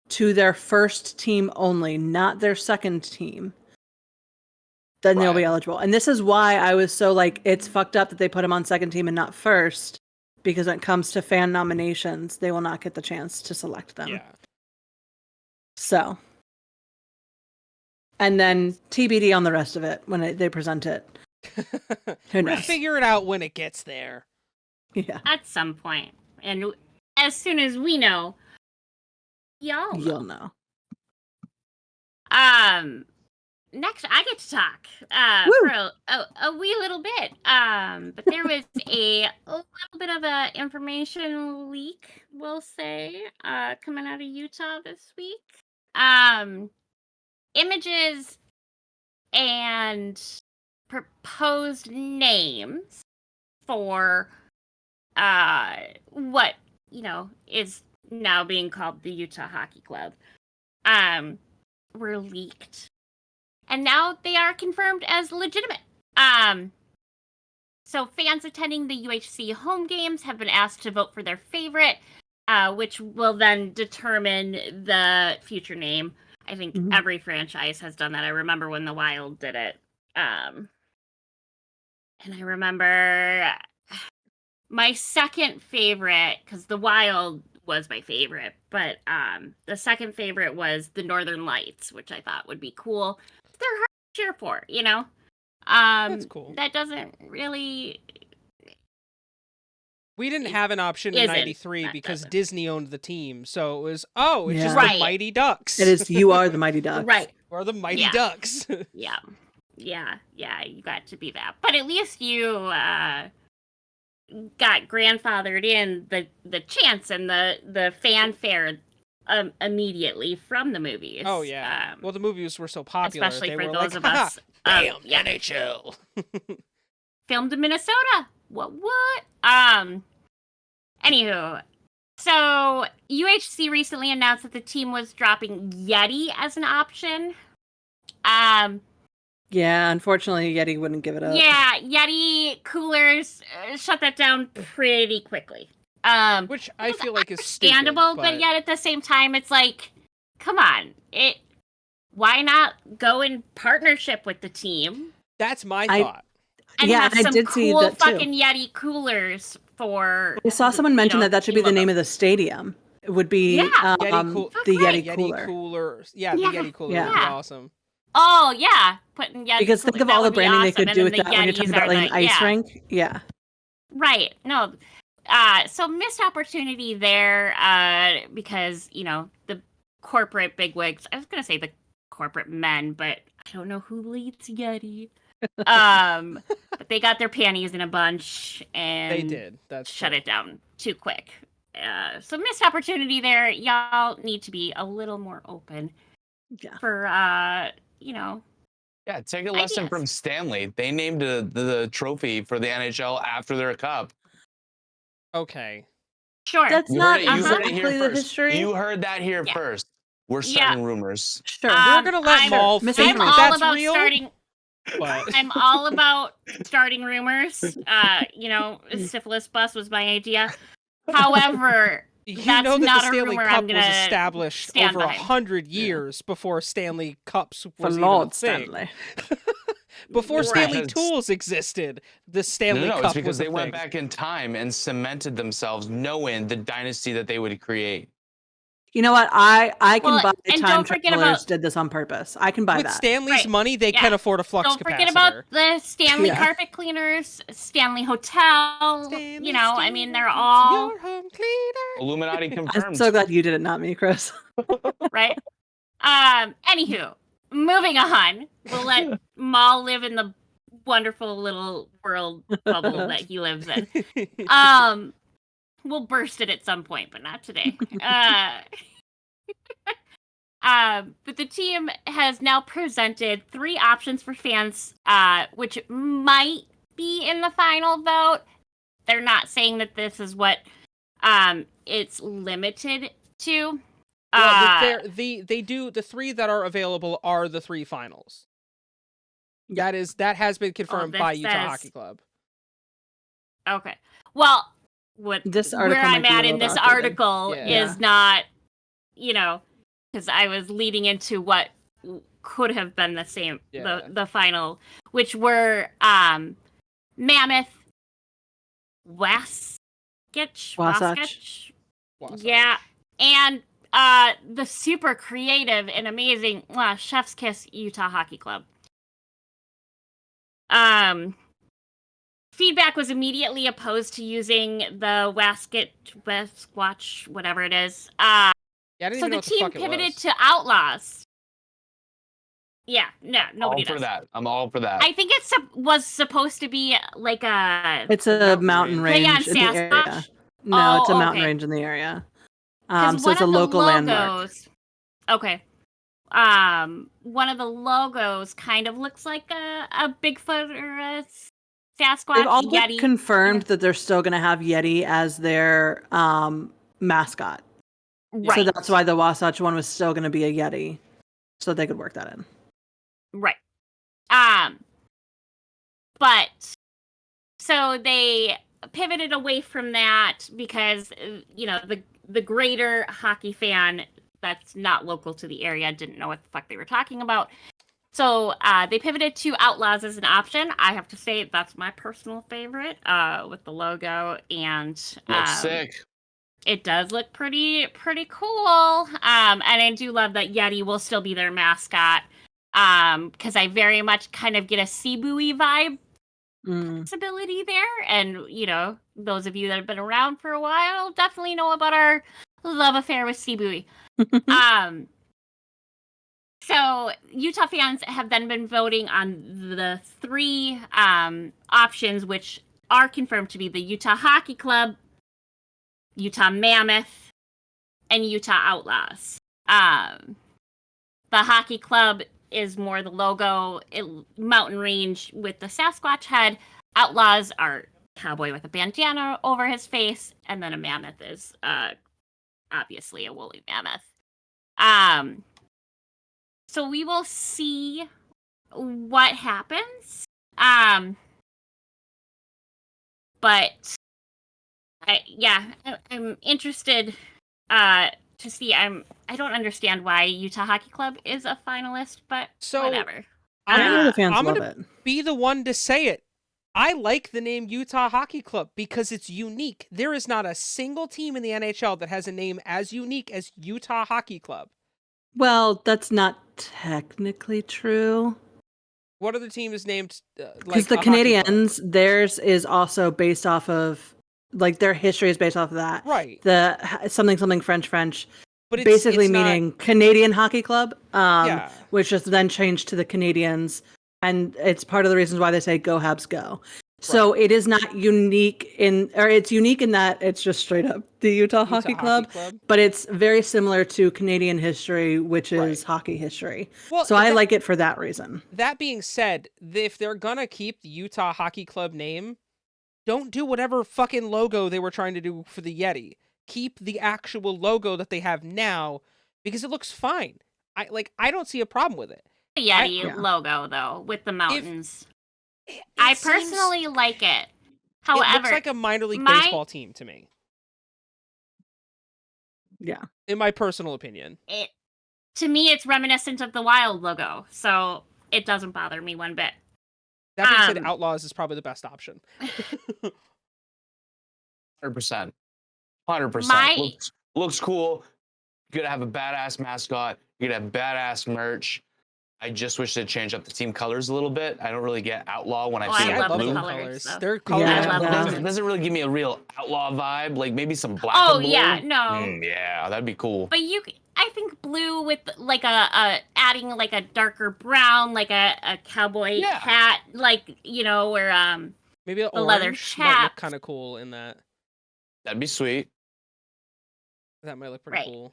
to their first team only, not their second team, then they'll be eligible. And this is why I was so it's fucked up that they put him on second team and not first, because when it comes to fan nominations, they will not get the chance to select them. Yeah. So. And then TBD on the rest of it when they present it. Who knows? We'll figure it out when it gets there. Yeah. At some point. And as soon as we know, you'll know. Next, I get to talk for a wee little bit. But there was a little bit of a information leak, we'll say, coming out of Utah this week. Images and proposed names for what is now being called the Utah Hockey Club were leaked, and now they are confirmed as legitimate. So fans attending the UHC home games have been asked to vote for their favorite, which will then determine the future name. I think every franchise has done that. I remember when the Wild did it. And I remember my second favorite, because the Wild was my favorite, but the second favorite was the Northern Lights, which I thought would be cool. They're hard to cheer for, That's cool. That doesn't really... We didn't have an option in '93 because Disney owned the team, so it was it's just the Mighty Ducks. It is. You are the Mighty Ducks, right? Or the Mighty Ducks. Yeah. You got to be that, but at least you got grandfathered in the chants and the fanfare immediately from the movies. Oh yeah. Well, the movies were so popular, especially they for were those of us. Damn, NHL. Filmed in Minnesota. What? Anywho, so UHC recently announced that the team was dropping Yeti as an option. Yeah, unfortunately, Yeti wouldn't give it up. Yeah, Yeti coolers shut that down pretty quickly. Which I feel like is understandable, stupid, but yet at the same time, it's like, come on, why not go in partnership with the team? That's my thought. And yeah, have and I some did see cool that too. fucking Yeti coolers for. I saw someone mention that should be the name of the stadium. It would be Yeah. the Yeti coolers. Yeah, the Yeti cooler would be awesome. Oh yeah, putting Yeti because think of all the branding they could do with that when you're talking about like an ice rink. Yeah. Right. No. So missed opportunity there because the corporate bigwigs. I was gonna say the corporate men, but I don't know who leads Yeti. But they got their panties in a bunch and they did. That's shut true. it down too quick. So missed opportunity there. Y'all need to be a little more open. Yeah. For Yeah, take a lesson from Stanley. They named the trophy for the NHL after their cup. Okay. Sure. That's You not heard it, you heard it exactly here the first. history. You heard that here first. We're starting rumors. Sure. We're gonna let Maul think I'm that all that's about real. starting. But I'm all about starting rumors. Syphilis bus was my idea. However, that's know that not the a Stanley rumor Cup I'm was gonna established stand over behind. 100 years before Stanley Cups For was even Lord a thing. Stanley. Before Stanley Because- Tools existed, the Stanley No, Cup it's because was a they went thing. back in time and cemented themselves, knowing the dynasty that they would create. You know what? I can buy and time don't forget travelers about- did this on purpose. I can buy With that. Stanley's money, they can afford a flux Don't capacitor. forget about the Stanley carpet cleaners, Stanley Hotel. Stanley, I mean, they're all your home cleaner. Illuminati confirmed. I'm so glad you did it, not me, Chris. right. Anywho, moving on. We'll let Maul live in the wonderful little world bubble that he lives in. We'll burst it at some point, but not today. But the team has now presented 3 options for fans, which might be in the final vote. They're not saying that this is what it's limited to. Well, the 3 that are available are the 3 finals. That has been confirmed by Utah Hockey Club. Okay. Well, where I'm at in this article is not, because I was leading into what could have been the same, the final, which were Mammoth, Wasatch, yeah, and the super creative and amazing Chef's Kiss Utah Hockey Club. Feedback was immediately opposed to using the Wasatch, whatever it is. I didn't so even know the what the team fuck it pivoted was. to Outlaws. Yeah, no, nobody all for does. that. I'm all for that. I think it was supposed to be like a. It's a mountain range in the area. Sasquatch? No, it's a mountain range in the area. So it's a local landmark. Okay. One of the logos kind of looks like a Bigfoot or a Sasquatch. They've all Yeti. confirmed that they're still going to have Yeti as their mascot. Right. So that's why the Wasatch one was still going to be a Yeti, so they could work that in. Right. But so they pivoted away from that because the greater hockey fan that's not local to the area didn't know what the fuck they were talking about. So they pivoted to Outlaws as an option. I have to say that's my personal favorite with the logo and looks sick. It does look pretty cool. And I do love that Yeti will still be their mascot. Because I very much kind of get a Cebu-y vibe possibility there. And, those of you that have been around for a while definitely know about our love affair with Cebu-y. So Utah fans have then been voting on the 3 options, which are confirmed to be the Utah Hockey Club, Utah Mammoth, and Utah Outlaws. The Hockey Club is more the logo, mountain range with the Sasquatch head. Outlaws are cowboy with a bandana over his face, and then a mammoth is obviously a woolly mammoth. So we will see what happens. But I'm interested to see. I don't understand why Utah Hockey Club is a finalist, but whatever. I know the fans I'm love gonna it. be the one to say it. I like the name Utah Hockey Club because it's unique. There is not a single team in the NHL that has a name as unique as Utah Hockey Club. Well, that's not technically true. What other team is named because the Canadians, theirs is also based off of, like, their history is based off of that. Right. The something French, but basically it's meaning Canadian Hockey Club, yeah. which is then changed to the Canadians, and it's part of the reasons why they say "Go Habs Go." So it is not unique it's unique in that it's just straight up the Utah Hockey Club, but it's very similar to Canadian history, which is hockey history. Well, so I like it for that reason. That being said, if they're gonna keep the Utah Hockey Club name, don't do whatever fucking logo they were trying to do for the Yeti. Keep the actual logo that they have now because it looks fine. I don't see a problem with it. The Yeti logo though, with the mountains. I personally like it. However, it looks like a minor league baseball team to me. Yeah. In my personal opinion. To me, it's reminiscent of the Wild logo, so it doesn't bother me one bit. That being said, Outlaws is probably the best option. 100%. 100%. Looks cool. You're gonna have a badass mascot. You're gonna have badass merch. I just wish they'd change up the team colors a little bit. I don't really get outlaw when I see blue colors. Their colors doesn't really give me a real outlaw vibe. Like maybe some black. Oh and blue. yeah, no. Yeah, that'd be cool. But I think blue with like a adding like a darker brown, like a cowboy hat, like where maybe the leather might look kind of cool in that. That'd be sweet. That might look pretty cool.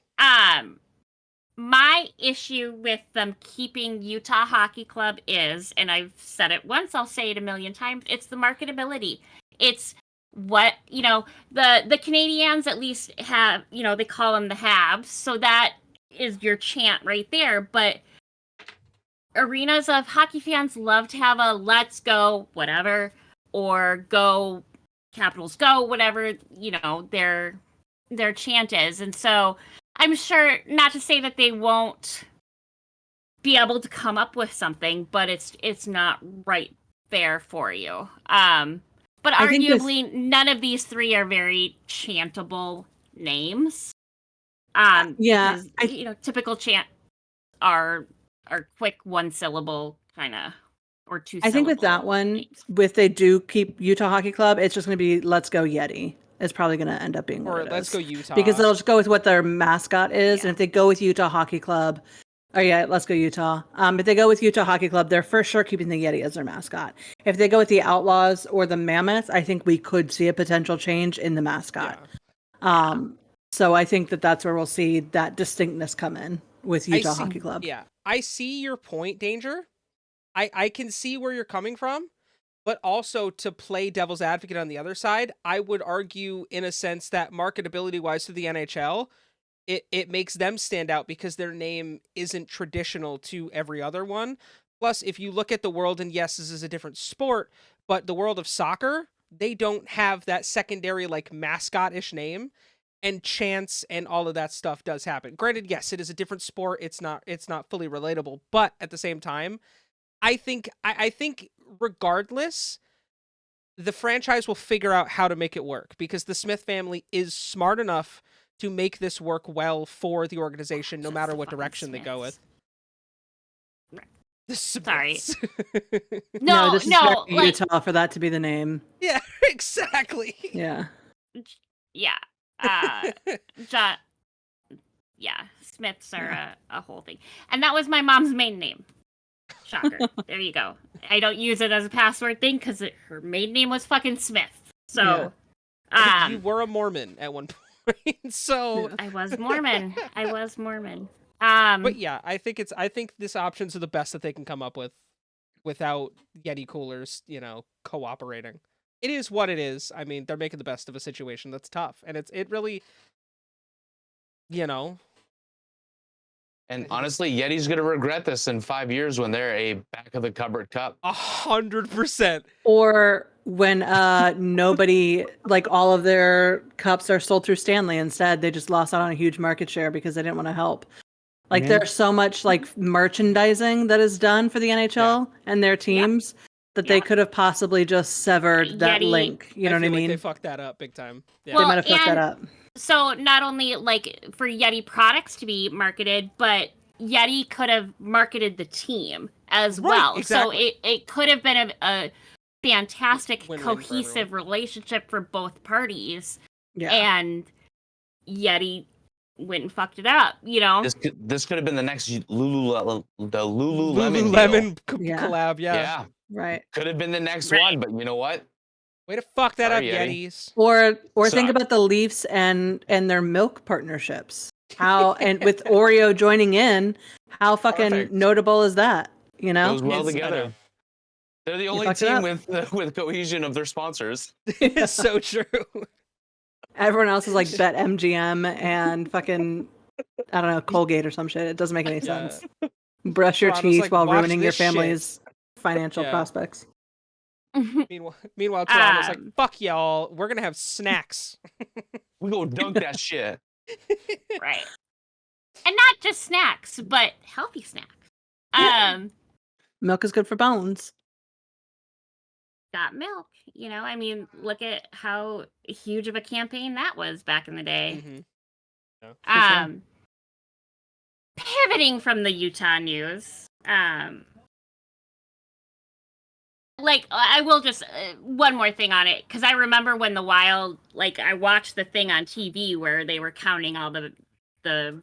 My issue with them keeping Utah Hockey Club is, and I've said it once, I'll say it a million times, it's the marketability. It's what, the Canadians at least have, they call them the Habs, so that is your chant right there, but arenas of hockey fans love to have a let's go, whatever, or go Capitals go, whatever, their chant is. And so I'm sure, not to say that they won't be able to come up with something, but it's not right there for you. But arguably, none of these three are very chantable names. Because, typical chant are quick one syllable kind of, or two. I think with that one, if they do keep Utah Hockey Club, it's just going to be "Let's Go Yeti." It's probably going to end up being or "Let's Go Utah," because they'll just go with what their mascot is, and if they go with Utah Hockey Club, "Let's Go Utah." If they go with Utah Hockey Club, they're for sure keeping the Yeti as their mascot. If they go with the Outlaws or the Mammoth, I think we could see a potential change in the mascot. Yeah. So I think that's where we'll see that distinctness come in with Utah Hockey Club. Yeah, I see your point, Danger. I can see where you're coming from, but also to play devil's advocate on the other side, I would argue in a sense that marketability-wise to the NHL, it makes them stand out because their name isn't traditional to every other one. Plus, if you look at the world, and yes, this is a different sport, but the world of soccer, they don't have that secondary like mascot-ish name, and chants and all of that stuff does happen. Granted, yes, it is a different sport. It's not fully relatable, but at the same time, I think regardless, the franchise will figure out how to make it work because the Smith family is smart enough to make this work well for the organization, no matter what direction they go with. Sorry. No, Utah for that to be the name. Yeah, exactly. Yeah. Yeah. Smiths are a whole thing. And that was my mom's maiden name. Shocker. There you go. I don't use it as a password thing because her maiden name was fucking Smith. So, you were a Mormon at one point, so I was Mormon. But yeah, I think this options are the best that they can come up with without Yeti coolers, cooperating. It is what it is. I mean, they're making the best of a situation that's tough, and it really, And honestly, Yeti's gonna regret this in 5 years when they're a back of the cupboard cup. 100%. Or when nobody, like all of their cups are sold through Stanley instead. They just lost out on a huge market share because they didn't want to help. Like there's so much like merchandising that is done for the NHL and their teams that they could have possibly just severed that Yeti- link. You know I what I feel like mean? they fucked that up big time. Yeah. They might have fucked that up. So not only like for Yeti products to be marketed, but Yeti could have marketed the team as well. Exactly. So it could have been a fantastic Win-win for cohesive relationship for both parties. Yeah. And Yeti went and fucked it up, you know? This could have been the next Lululemon collab. Yeah. Right. Could have been the next one, but you know what? Way to fuck that Sorry, up, Yeti. Yetis. Or think about the Leafs and their milk partnerships. How and with Oreo joining in, how fucking Perfect. notable is that? You know, Goes well It's- I together. know. They're the only fucked it team up. with cohesion of their sponsors. It's so true. Everyone else is like Bet MGM and fucking I don't know, Colgate or some shit. It doesn't make any Yeah. sense. Brush your Toronto's teeth like, while "Watch ruining your this shit." family's financial Yeah. prospects. Meanwhile, Toronto's like, fuck y'all, we're gonna have snacks. We go dunk that shit. Right. And not just snacks, but healthy snacks. Milk is good for bones. Got milk, you know? I mean, look at how huge of a campaign that was back in the day. Mm-hmm. Pivoting from the Utah news, like I will just one more thing on it, because I remember when the Wild, like I watched the thing on TV where they were counting all the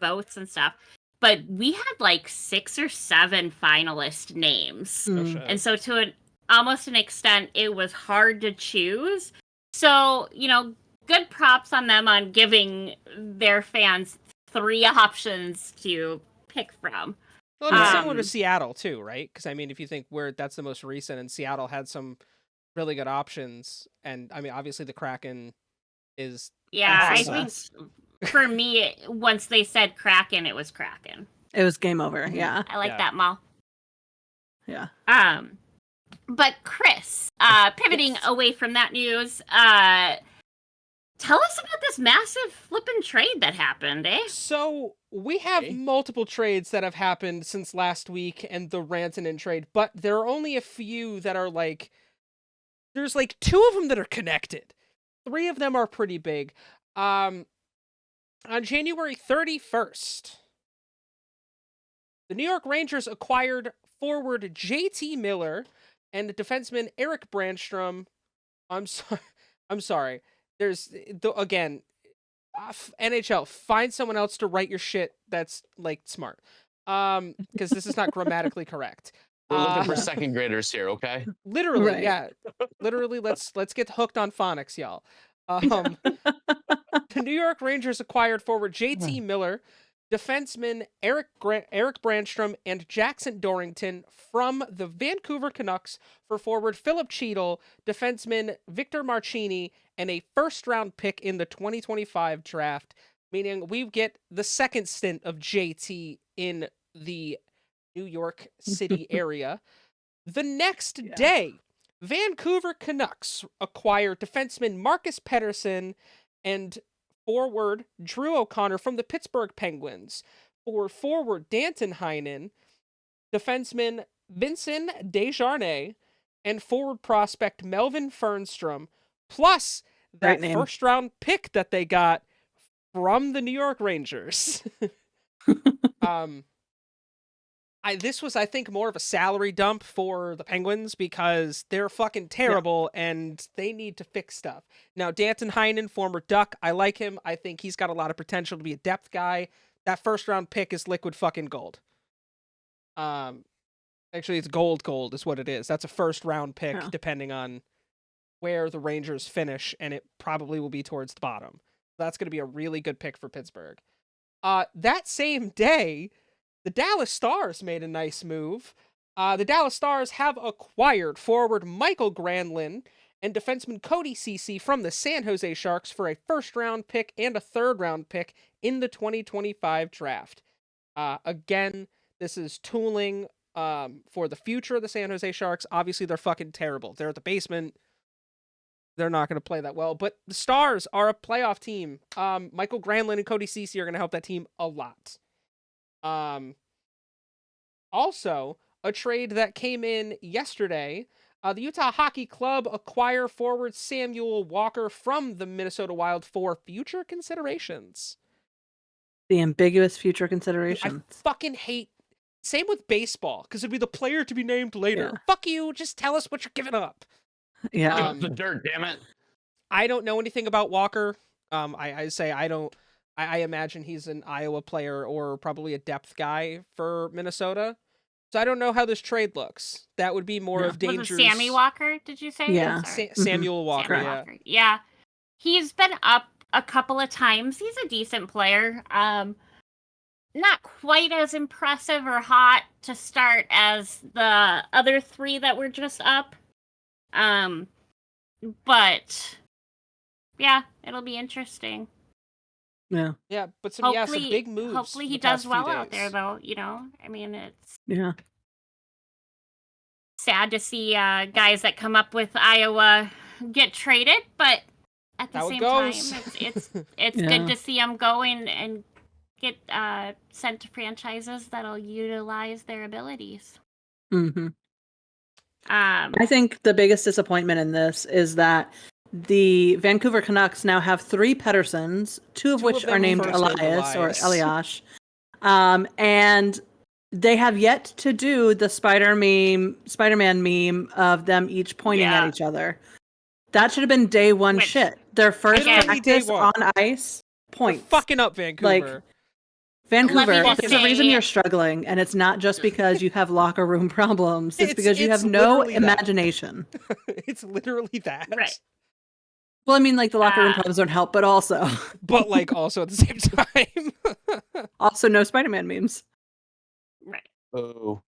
votes and stuff, but we had like 6 or 7 finalist names, and so to almost an extent it was hard to choose. So, you know, good props on them on giving their fans 3 options to pick from. Well, it's similar to Seattle too, right? Because I mean, if you think that's the most recent, and Seattle had some really good options, and I mean, obviously the Kraken is. Yeah, I think for me, once they said Kraken, it was Kraken. It was game over. Yeah, I like that, Mal. Yeah. But Chris, pivoting away from that news, tell us about this massive flippin' trade that happened, eh? So we have multiple trades that have happened since last week and the Rantanen trade, but there are only a few that are like, there's like 2 of them that are connected. 3 of them are pretty big. On January 31st, the New York Rangers acquired forward JT Miller and defenseman Eric Brandstrom. I'm sorry. There's again, NHL, find someone else to write your shit that's like smart. Because this is not grammatically correct. We're looking for second graders here, okay? Literally, yeah. Literally, let's get hooked on phonics, y'all. The New York Rangers acquired forward JT Miller, defenseman Eric Brandstrom, and Jackson Dorrington from the Vancouver Canucks for forward Philip Cheadle, defenseman Victor Marchini, and a first-round pick in the 2025 draft, meaning we get the second stint of JT in the New York City area. The next day, Vancouver Canucks acquire defenseman Marcus Pettersson and forward Drew O'Connor from the Pittsburgh Penguins for forward Danton Heinen, defenseman Vincent Desjardins, and forward prospect Melvin Fernstrom, plus that first-round pick that they got from the New York Rangers. This was, I think, more of a salary dump for the Penguins because they're fucking terrible and they need to fix stuff. Now, Danton Heinen, former Duck, I like him. I think he's got a lot of potential to be a depth guy. That first-round pick is liquid fucking gold. Actually, it's gold is what it is. That's a first-round pick, depending on where the Rangers finish, and it probably will be towards the bottom. That's going to be a really good pick for Pittsburgh. That same day, the Dallas Stars made a nice move. The Dallas Stars have acquired forward Michael Granlund and defenseman Cody Ceci from the San Jose Sharks for a first-round pick and a third-round pick in the 2025 draft. Again, this is tooling for the future of the San Jose Sharks. Obviously, they're fucking terrible. They're at the basement. they're not going to play that well. But the Stars are a playoff team. Michael Granlund and Cody Ceci are going to help that team a lot. Also, a trade that came in yesterday, the Utah Hockey Club acquire forward Samuel Walker from the Minnesota Wild for future considerations. The ambiguous future considerations. I fucking hate. Same with baseball, because it'd be the player to be named later. Yeah. Fuck you, just tell us what you're giving up. Yeah. Give us the dirt, damn it. I don't know anything about Walker. I say I don't. I imagine he's an Iowa player or probably a depth guy for Minnesota. So I don't know how this trade looks. That would be more of Danger's. Was it Sammy Walker, did you say? Yeah. Samuel Walker, Sammy yeah. Walker. Yeah. He's been up a couple of times. He's a decent player. Not quite as impressive or hot to start as the other three that were just up. But yeah, it'll be interesting. Yeah. Yeah, but some Hopefully, big moves. hopefully he the past does well few out there, days. though. I mean, it's Yeah. sad to see guys that come up with Iowa get traded, but at the How it same goes. time, it's Yeah. good to see them go and get sent to franchises that'll utilize their abilities. Mm-hmm. Um, I think the biggest disappointment in this is that the Vancouver Canucks now have 3 Pedersons, 2 of Two which of are them named first named Elias or Elias. Eliash. And they have yet to do the Spider-Man meme of them each pointing Yeah. at each other. That should have been day one Which- shit. Their first Literally day practice one. on ice, You're points. fucking up, Vancouver. Vancouver, Let me just there's a reason say- you're struggling, and it's not just because you have locker room problems. It's because you It's have no literally that. imagination. It's literally that. Right. Well, I mean, like the locker room Ah. problems don't help, but also But like also at the same time. also no Spider-Man memes. right. Oh.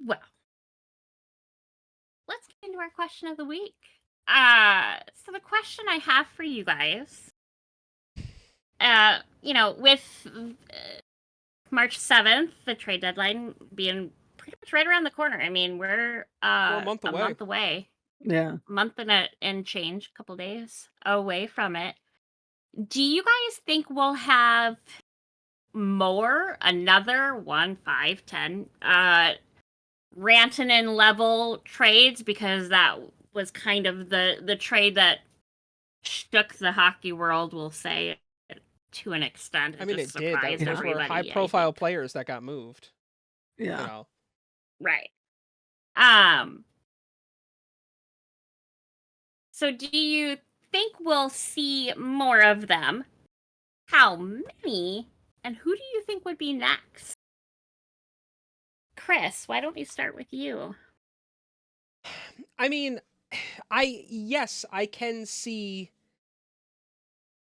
Well, let's get into our question of the week. So the question I have for you guys, with March 7th, the trade deadline being pretty much right around the corner. I mean, we're a month a away. month away, Yeah. month and change, a couple days away from it. Do you guys think we'll have another 1, 5, 10 Rantanen level trades, because that was kind of the trade that shook the hockey world, we'll say, to an extent. I mean, it just did. surprised Those were everybody, I high-profile think. players that got moved. Yeah. You know. Right. So do you think we'll see more of them? How many? And who do you think would be next? Chris, why don't we start with you? I mean, I can see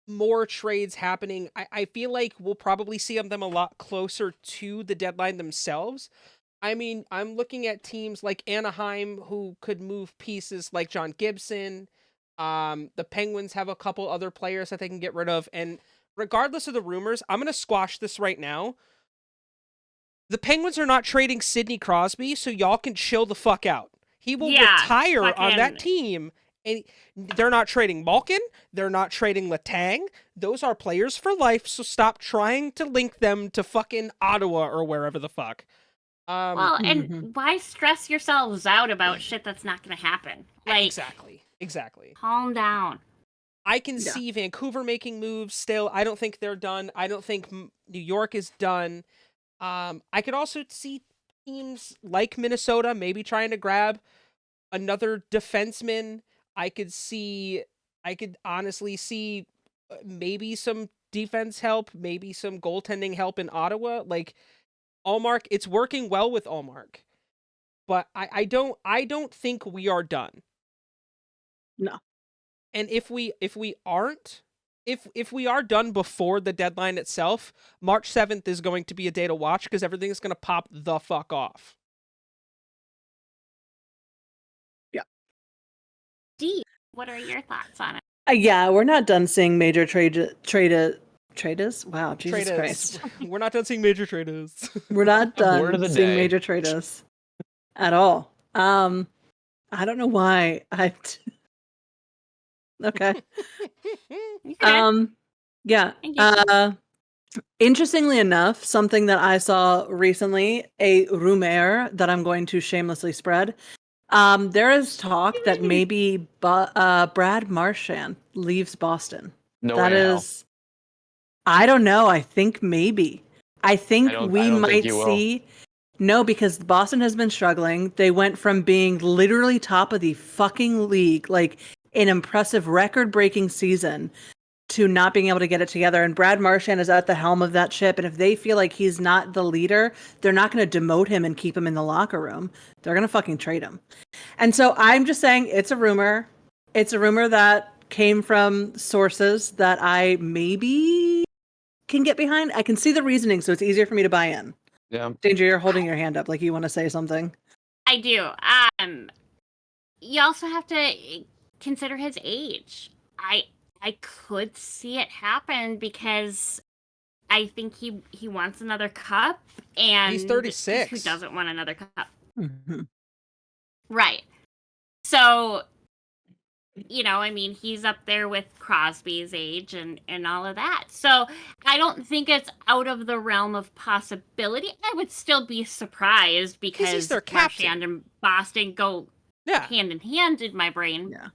more trades happening. I feel like we'll probably see them a lot closer to the deadline themselves. I mean, I'm looking at teams like Anaheim who could move pieces like John Gibson. The Penguins have a couple other players that they can get rid of. And regardless of the rumors, I'm going to squash this right now. The Penguins are not trading Sidney Crosby, so y'all can chill the fuck out. He will retire on that team. And they're not trading Malkin. They're not trading Letang. Those are players for life, so stop trying to link them to fucking Ottawa or wherever the fuck. Well, and why stress yourselves out about shit that's not going to happen? Like, Exactly. Calm down. I can see Vancouver making moves still. I don't think they're done. I don't think New York is done. I could also see teams like Minnesota maybe trying to grab another defenseman. I could honestly see maybe some defense help, maybe some goaltending help in Ottawa. Like Allmark, it's working well with Allmark, but I don't think we are done. No. And if we aren't, if we are done before the deadline itself, March 7th is going to be a day to watch because everything is going to pop the fuck off. Yeah. Dee, what are your thoughts on it? Yeah, we're not done seeing major trades. Wow, Jesus Christ. We're not done seeing major traders. We're not Word of done the seeing day. major trades at all. I don't know why. Okay. Okay. Yeah. Engaging. Interestingly enough, something that I saw recently, a rumor that I'm going to shamelessly spread. There is talk that maybe Brad Marchand leaves Boston. No That way in hell. is, I don't know. I think maybe. I think I we don't think might you will. see. No, because Boston has been struggling. They went from being literally top of the fucking league, like an impressive record-breaking season, to not being able to get it together. And Brad Marchand is at the helm of that ship. And if they feel like he's not the leader, they're not going to demote him and keep him in the locker room. They're going to fucking trade him. And so I'm just saying it's a rumor. It's a rumor that came from sources that I maybe can get behind. I can see the reasoning, so it's easier for me to buy in. Yeah. Danger, you're holding your hand up like you want to say something. I do. You also have to consider his age. I could see it happen because I think he wants another cup, and He's 36. Who doesn't want another cup? Mm-hmm. Right. So, I mean, he's up there with Crosby's age and all of that. So I don't think it's out of the realm of possibility. I would still be surprised because he's their Marchand captain. and Boston go Yeah. hand in hand in my brain. Yeah.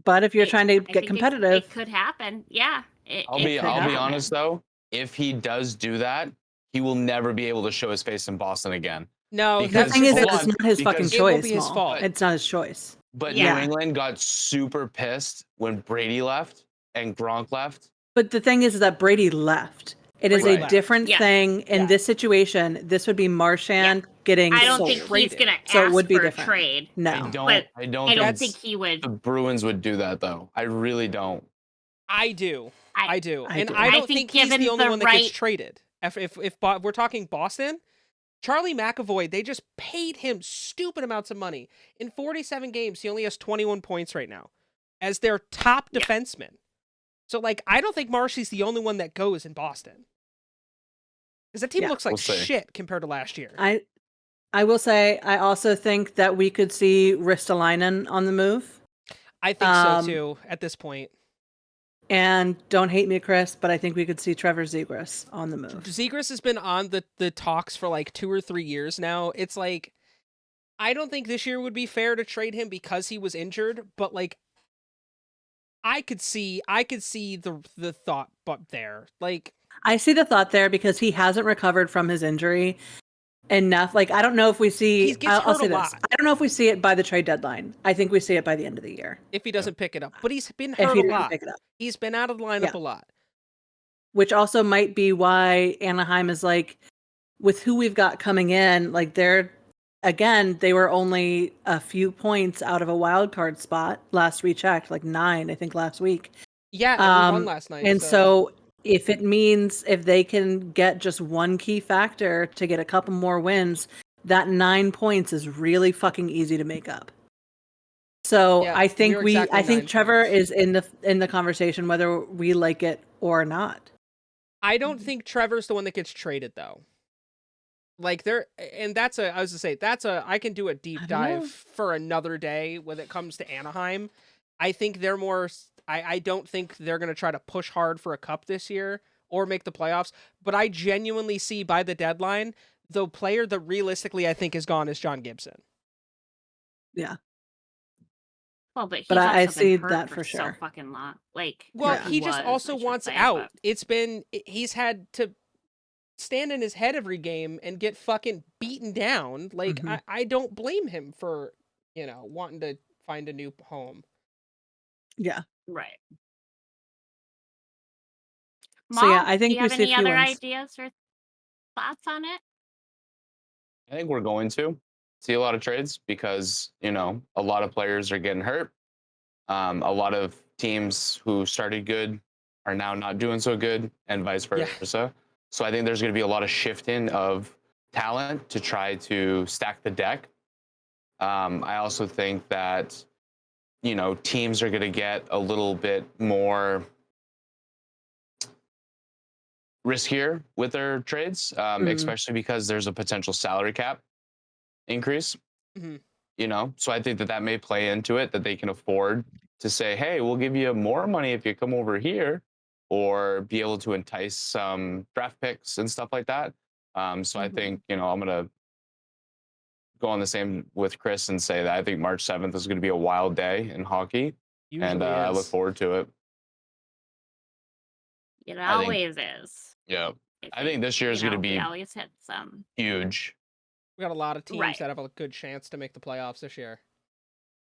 But if you're trying to get competitive, it could happen. Yeah. I'll be honest though. If he does do that, he will never be able to show his face in Boston again. No, the thing is that hold it's on, not his fucking because it won't choice. be his fault. It's not his choice. But Yeah. New England got super pissed when Brady left and Gronk left. But the thing is that Brady left. It is Brady a left. different Yeah. thing in this situation. This would be Marchand getting I don't sold. think he's going to ask So it would be for different. a trade. No. I don't think he would. the Bruins would do that though. I really don't. I do. I do. I And do. I I don't think think he's the given only the one that gets right- traded. If we're talking Boston, Charlie McAvoy, they just paid him stupid amounts of money. In 47 games, he only has 21 points right now as their top defenseman. So, I don't think Marshy's the only one that goes in Boston. Because that team looks like shit compared to last year. I will say, I also think that we could see Ristolainen on the move. I think so, too, at this point. And don't hate me, Chris, but I think we could see Trevor Zegras on the move. Zegras has been on the talks for 2 or 3 years now. It's I don't think this year would be fair to trade him because he was injured, but I could see the thought there. I see the thought there because he hasn't recovered from his injury enough. I don't know if we see. He gets hurt a lot. I don't know if we see it by the trade deadline. I think we see it by the end of the year. If he doesn't pick it up, but he's been If hurt he a doesn't lot. pick it up. He's been out of the lineup a lot. Which also might be why Anaheim is with who we've got coming in. They were only a few points out of a wild card spot last we checked, 9, I think, last week. Yeah, and we won last night. And so if it means if they can get just one key factor to get a couple more wins, that 9 points is really fucking easy to make up. So yeah, I think exactly I think 9 Trevor points. is in the conversation whether we like it or not. I don't think Trevor's the one that gets traded though. I can do a deep dive for another day when it comes to Anaheim. I think they're more. I don't think they're going to try to push hard for a cup this year or make the playoffs. But I genuinely see by the deadline, the player that realistically I think is gone is John Gibson. Yeah. Well, but I see that for sure. So fucking long. He just also wants out. He's had to stand in his head every game and get fucking beaten down. I don't blame him for, wanting to find a new home. Yeah. Right. So yeah, I think do you we have see any a few other wins. ideas or thoughts on it? I think we're going to see a lot of trades because, a lot of players are getting hurt. A lot of teams who started good are now not doing so good and vice versa. Yeah. So I think there's going to be a lot of shifting of talent to try to stack the deck. I also think that, teams are going to get a little bit more riskier with their trades, especially because there's a potential salary cap. increase. Mm-hmm. You know, so I think that may play into it, that they can afford to say, hey, we'll give you more money if you come over here, or be able to entice some draft picks and stuff like that. So I think, I'm going to go on the same with Chris and say that I think March 7th is going to be a wild day in hockey. And I look forward to it. It always is. Yeah. I think this year is going to be we always hit some huge. We got a lot of teams that have a good chance to make the playoffs this year.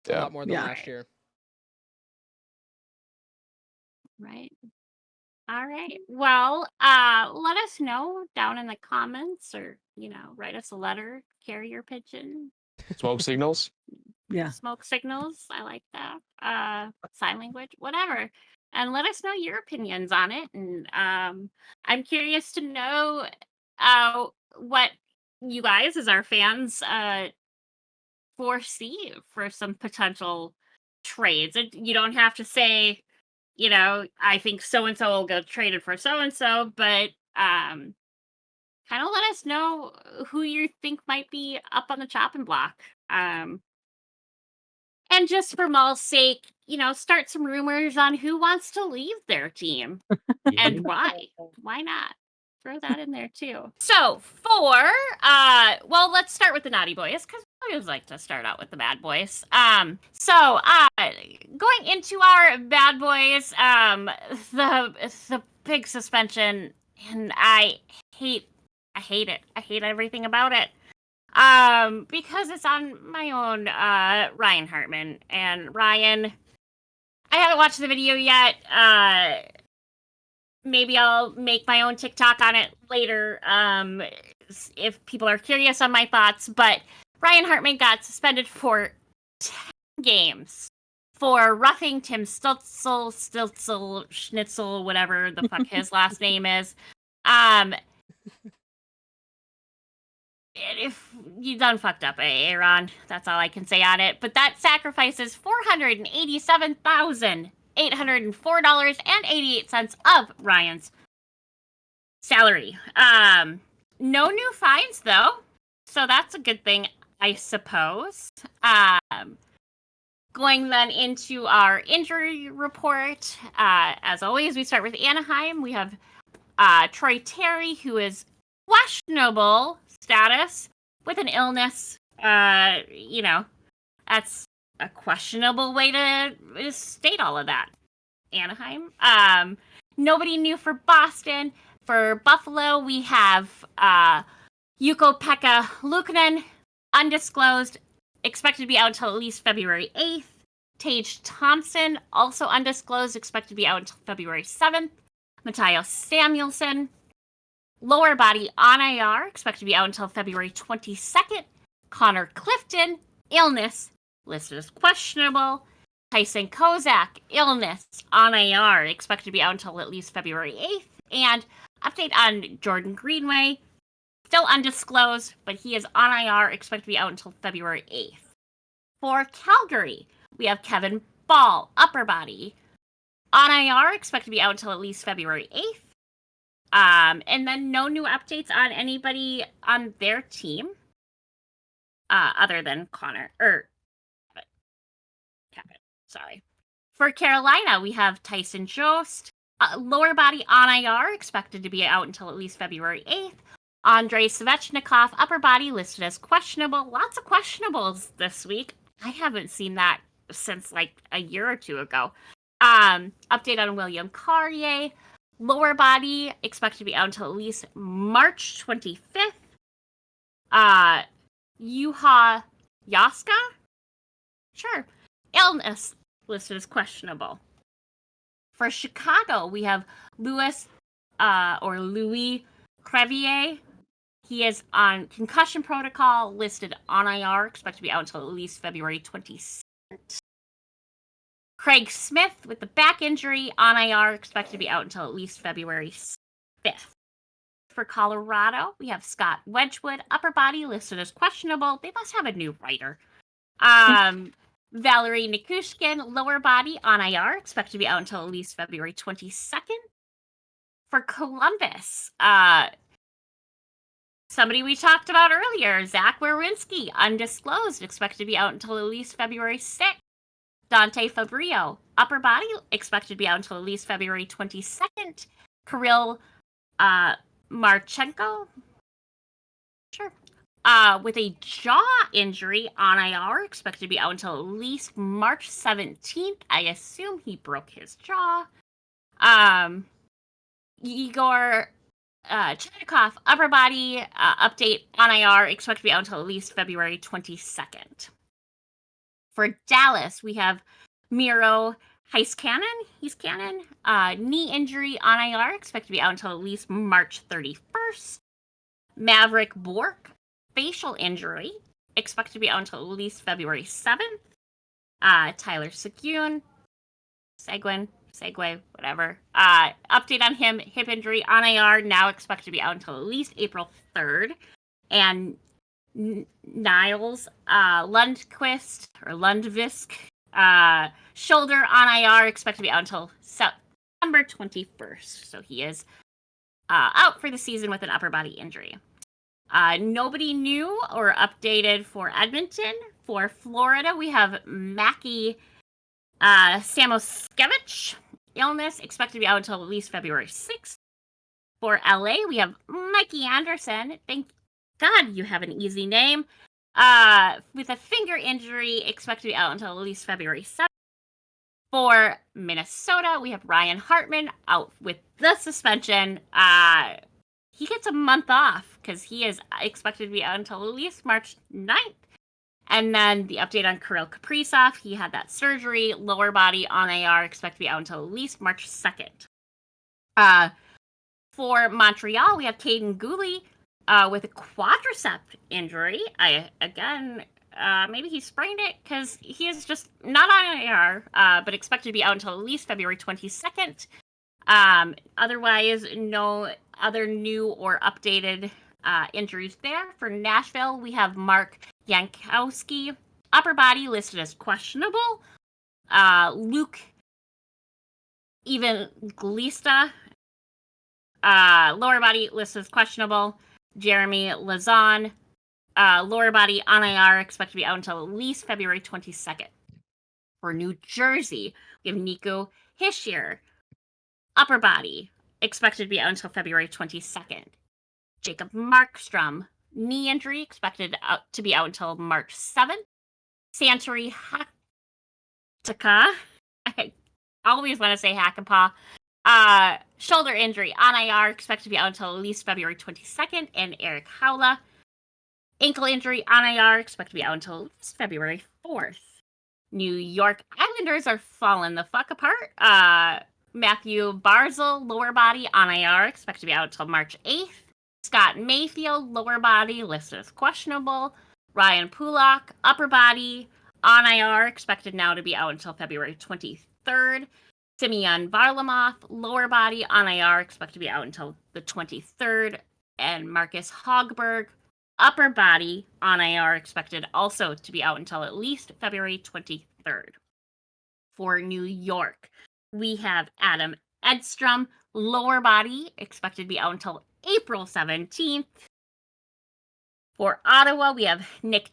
A lot more than last year. Right. All right. Well, let us know down in the comments, or write us a letter, carrier pigeon, smoke signals. Yeah. Smoke signals. I like that. Sign language, whatever. And let us know your opinions on it. And I'm curious to know what you guys, as our fans, foresee for some potential trades. You don't have to say, I think so and so will go traded for so and so, but kind of let us know who you think might be up on the chopping block. And just for Maul's sake, start some rumors on who wants to leave their team and why. Why not? Throw that in there too. So let's start with the naughty boys, because I always like to start out with the bad boys. So going into our bad boys, the big suspension, and I hate it. I hate everything about it. Because it's on my own Ryan Hartman. And Ryan, I haven't watched the video yet. Maybe I'll make my own TikTok on it later, if people are curious on my thoughts. But Ryan Hartman got suspended for 10 games for roughing Tim Schnitzel, whatever the fuck his last name is. If you done fucked up, Aaron, that's all I can say on it. But that sacrifices $487,804.88 of Ryan's salary. No new fines though, so that's a good thing, I suppose. Going then into our injury report. As always, we start with Anaheim. We have Troy Terry, who is questionable status with an illness. That's a questionable way to state all of that. Anaheim. Nobody new for Boston. For Buffalo, we have Ukko-Pekka Luukkonen, undisclosed, expected to be out until at least February 8th. Tage Thompson, also undisclosed, expected to be out until February 7th. Matthias Samuelsson, lower body on IR, expected to be out until February 22nd. Connor Clifton, illness, listed as questionable. Tyson Kozak, illness, on IR, expected to be out until at least February 8th. And update on Jordan Greenway, still undisclosed, but he is on IR, expected to be out until February 8th. For Calgary, we have Kevin Ball, upper body, on IR, expected to be out until at least February 8th. And then no new updates on anybody on their team, other than Kevin. Sorry. For Carolina, we have Tyson Jost, lower body on IR, expected to be out until at least February 8th. Andrei Svechnikov, upper body, listed as questionable. Lots of questionables this week. I haven't seen that since like a year or two ago. Update on William Carrier, lower body, expected to be out until at least March 25th. Juha Jaska? Sure. Illness, listed as questionable. For Chicago, we have Louis Crevier. He is on concussion protocol, listed on IR, expected to be out until at least February 22nd. Craig Smith with the back injury on IR, expected to be out until at least February 5th. For Colorado, we have Scott Wedgwood, upper body, listed as questionable. They must have a new writer. Valerie Nikushkin, lower body, on IR, expected to be out until at least February 22nd. For Columbus, somebody we talked about earlier, Zach Werenski, undisclosed, expected to be out until at least February 6th. Dante Fabrio, upper body, expected to be out until at least February 22nd. Kirill Marchenko, sure, with a jaw injury on IR, expected to be out until at least March 17th. I assume he broke his jaw. Igor Chenikov, upper body, update on IR, expected to be out until at least February 22nd. For Dallas, we have Miro Heiskanen, knee injury on IR, expected to be out until at least March 31st. Maverick Bork, facial injury, expected to be out until at least February 7th. Tyler Seguin, Segway, whatever. Update on him, hip injury on IR, now expected to be out until at least April 3rd. And Niles Lundqvist, shoulder on IR, expected to be out until September 21st. So he is out for the season with an upper body injury. Nobody new or updated for Edmonton. For Florida, we have Mackie Samoskevich, illness, expected to be out until at least February 6th. For LA, we have Mikey Anderson. Thank God you have an easy name. With a finger injury, expected to be out until at least February 7th. For Minnesota, we have Ryan Hartman out with the suspension. He gets a month off because he is expected to be out until at least March 9th. And then the update on Kirill Kaprizov, he had that surgery, lower body on AR, expected to be out until at least March 2nd. For Montreal, we have Caden Gooley with a quadricep injury. Maybe he sprained it because he is just not on AR, but expected to be out until at least February 22nd. Otherwise, no other new or updated injuries there. For Nashville, we have Mark Yankowski, upper body listed as questionable. Luke Evangelista, lower body listed as questionable. Jeremy Lazon, lower body on IR, expected to be out until at least February 22nd. For New Jersey, we have Nico Hischier, upper body, expected to be out until February 22nd. Jacob Markstrom, knee injury, expected to be out until March 7th. Santori Hataka, I always want to say Hakapaw, shoulder injury on IR, expected to be out until at least February 22nd. And Eric Howla, ankle injury on IR, expected to be out until at least February 4th. New York Islanders are falling the fuck apart. Matthew Barzal, lower body on IR, expected to be out until March 8th. Scott Mayfield, lower body, listed as questionable. Ryan Pulak, upper body on IR, expected now to be out until February 23rd. Simeon Varlamov, lower body on IR, expected to be out until the 23rd. And Marcus Hogberg, upper body on IR, expected also to be out until at least February 23rd. For New York, we have Adam Edstrom, lower body, expected to be out until April 17th. For Ottawa, we have Nick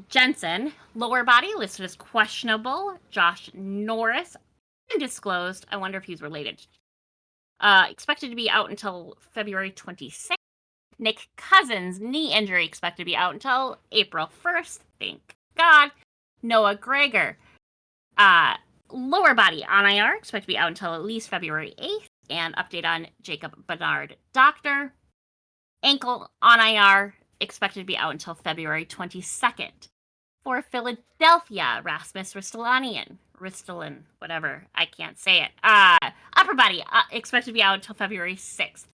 Jensen, lower body, listed as questionable. Josh Norris, undisclosed. I wonder if he's related. Expected to be out until February 26th. Nick Cousins, knee injury, expected to be out until April 1st. Thank God. Noah Gregor, lower body on IR, expected to be out until at least February 8th. And update on Jacob Bernard Doctor. Ankle on IR, expected to be out until February 22nd. For Philadelphia, Rasmus Ristolainen, whatever, I can't say it. Upper body, expected to be out until February 6th.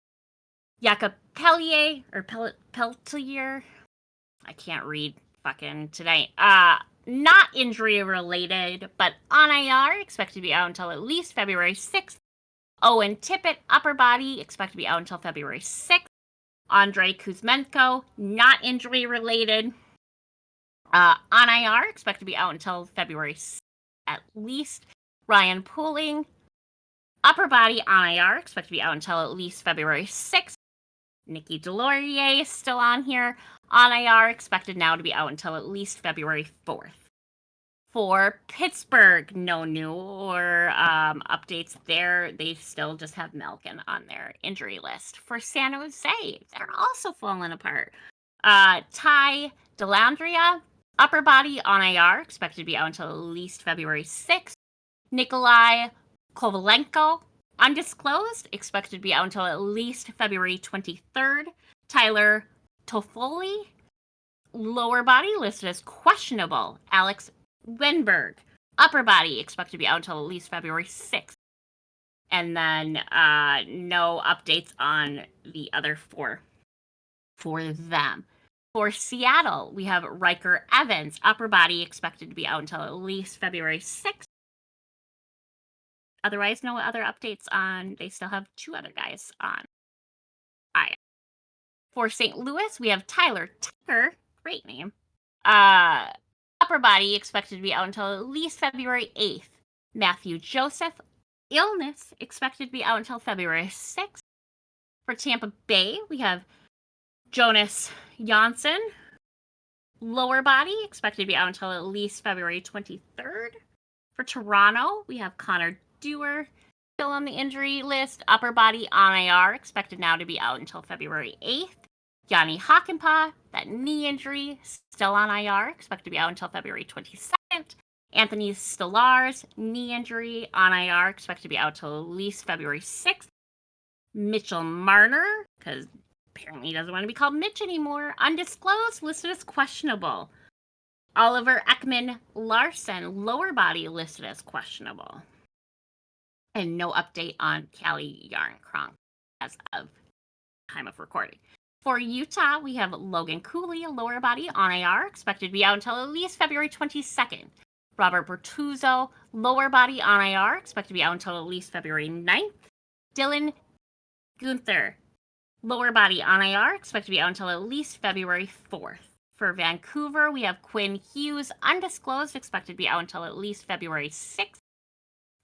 Jakob Pellier, I can't read fucking tonight. Not injury related, but on IR, expected to be out until at least February 6th. Owen Tippett, upper body, expected to be out until February 6th. Andrei Kuzmenko, not injury related. On IR, expected to be out until February 6th at least. Ryan Pooling, upper body on IR, expected to be out until at least February 6th. Nikki Delorier is still on here on IR, expected now to be out until at least February 4th. For Pittsburgh, no new or updates there. They still just have Malkin on their injury list. For San Jose, they're also falling apart. Ty Delandria, upper body on IR, expected to be out until at least February 6th. Nikolai Kovalenko, undisclosed, expected to be out until at least February 23rd. Tyler Toffoli, lower body, listed as questionable. Alex Wenberg, upper body, expected to be out until at least February 6th. And then no updates on the other four for them. For Seattle, we have Riker Evans, upper body, expected to be out until at least February 6th. Otherwise, no other updates on. They still have two other guys on. For St. Louis, we have Tyler Tucker, great name. Upper body expected to be out until at least February 8th. Matthew Joseph, illness expected to be out until February 6th. For Tampa Bay, we have Jonas Janssen, lower body expected to be out until at least February 23rd. For Toronto, we have Connor Dewar, still on the injury list. Upper body on IR, expected now to be out until February 8th. Yanni Hakanpää, that knee injury, still on IR, expected to be out until February 22nd. Anthony Stolarz, knee injury on IR, expected to be out till at least February 6th. Mitchell Marner, because apparently he doesn't want to be called Mitch anymore, undisclosed, listed as questionable. Oliver Ekman Larson, lower body, listed as questionable. And no update on Callie Yarncronk as of time of recording. For Utah, we have Logan Cooley, a lower body on IR, expected to be out until at least February 22nd. Robert Bertuzzo, lower body on IR, expected to be out until at least February 9th. Dylan Gunther, lower body on IR, expected to be out until at least February 4th. For Vancouver, we have Quinn Hughes, undisclosed, expected to be out until at least February 6th.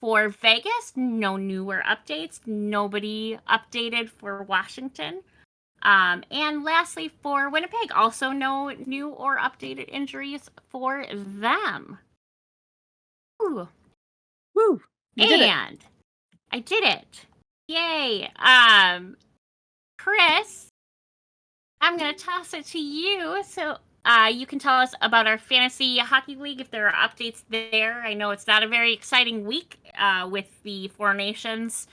For Vegas, no newer updates. Nobody updated for Washington. And lastly, for Winnipeg, also no new or updated injuries for them. Ooh. Woo! And I did it. Yay. Chris, I'm going to toss it to you. So you can tell us about our Fantasy Hockey League if there are updates there. I know it's not a very exciting week with the Four Nations.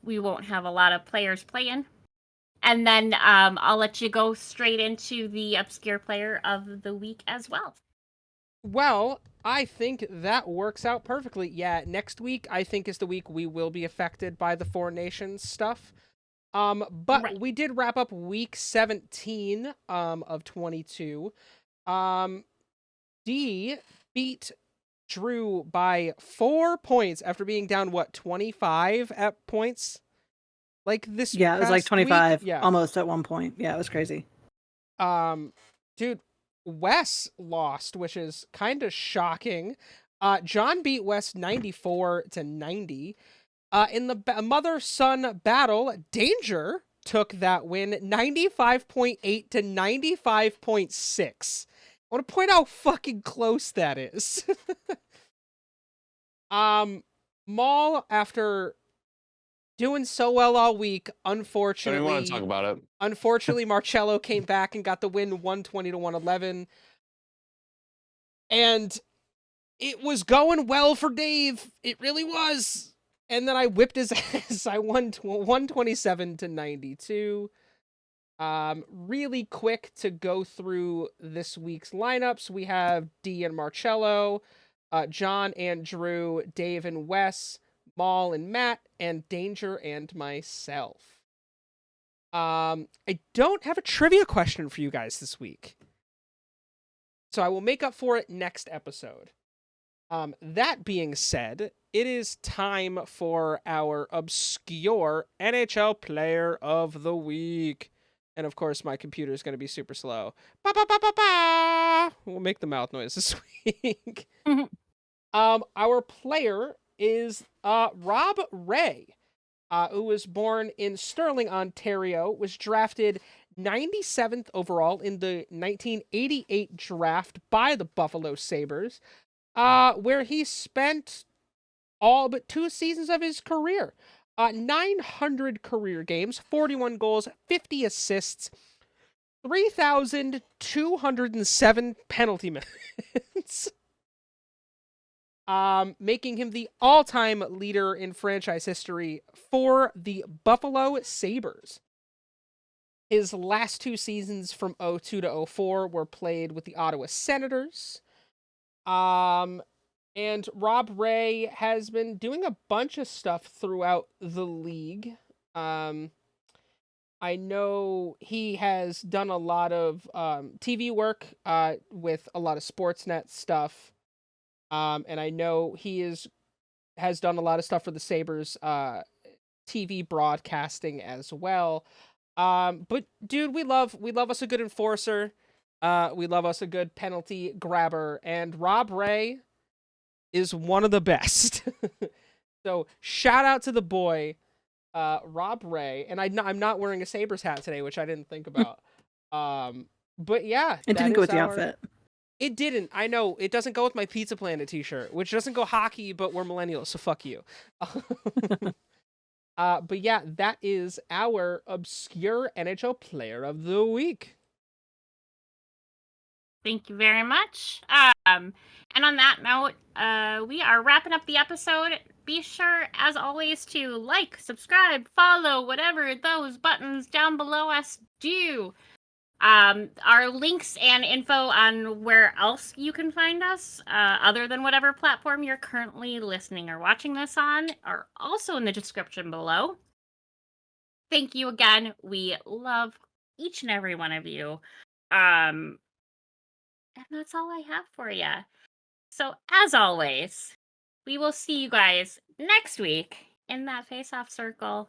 We won't have a lot of players playing. And then I'll let you go straight into the Obscure Player of the Week as well. Well, I think that works out perfectly. Yeah, next week I think is the week we will be affected by the Four Nations stuff. But Right. we did wrap up week 17 of 22. D beat Drew by 4 points after being down 25 at points. Like this Yeah, it was like past 25 week? Yeah. almost at one point. Yeah, it was crazy. Dude, Wes lost, which is kind of shocking. John beat Wes 94-90. In the mother-son battle, Danger took that win 95.8 to 95.6. I want to point out how fucking close that is. Maul, after doing so well all week, unfortunately, I don't want to talk about it. Unfortunately, Marcello came back and got the win 120-111. And it was going well for Dave. It really was. And then I whipped his ass. I won 127-92. Really quick to go through this week's lineups. We have D and Marcello, John and Drew, Dave and Wes, Maul and Matt, and Danger and myself. I don't have a trivia question for you guys this week, so I will make up for it next episode. That being said, it is time for our obscure NHL Player of the Week. And of course, my computer is going to be super slow. Ba, ba, ba, ba, ba. We'll make the mouth noise this week. Our player is Rob Ray. who was born in Sterling, Ontario, was drafted 97th overall in the 1988 draft by the Buffalo Sabres, where he spent all but 2 seasons of his career. 900 career games, 41 goals, 50 assists, 3,207 penalty minutes. Making him the all-time leader in franchise history for the Buffalo Sabres. His last 2 seasons from 02 to 04 were played with the Ottawa Senators. And Rob Ray has been doing a bunch of stuff throughout the league. I know he has done a lot of TV work with a lot of Sportsnet stuff. And I know he has done a lot of stuff for the Sabres TV broadcasting as well. But dude, we love us a good enforcer. We love us a good penalty grabber, and Rob Ray is one of the best. So shout out to the boy, Rob Ray. And I'm not wearing a Sabres hat today, which I didn't think about. But yeah, it didn't go with the outfit. It didn't. I know it doesn't go with my Pizza Planet t-shirt, which doesn't go hockey, but we're millennials, so fuck you. But yeah, that is our obscure NHL player of the week. Thank you very much. And on that note, we are wrapping up the episode. Be sure, as always, to like, subscribe, follow, whatever those buttons down below us do. Our links and info on where else you can find us, other than whatever platform you're currently listening or watching this on, are also in the description below. Thank you again. We love each and every one of you. And that's all I have for you. So, as always, we will see you guys next week in that face-off circle.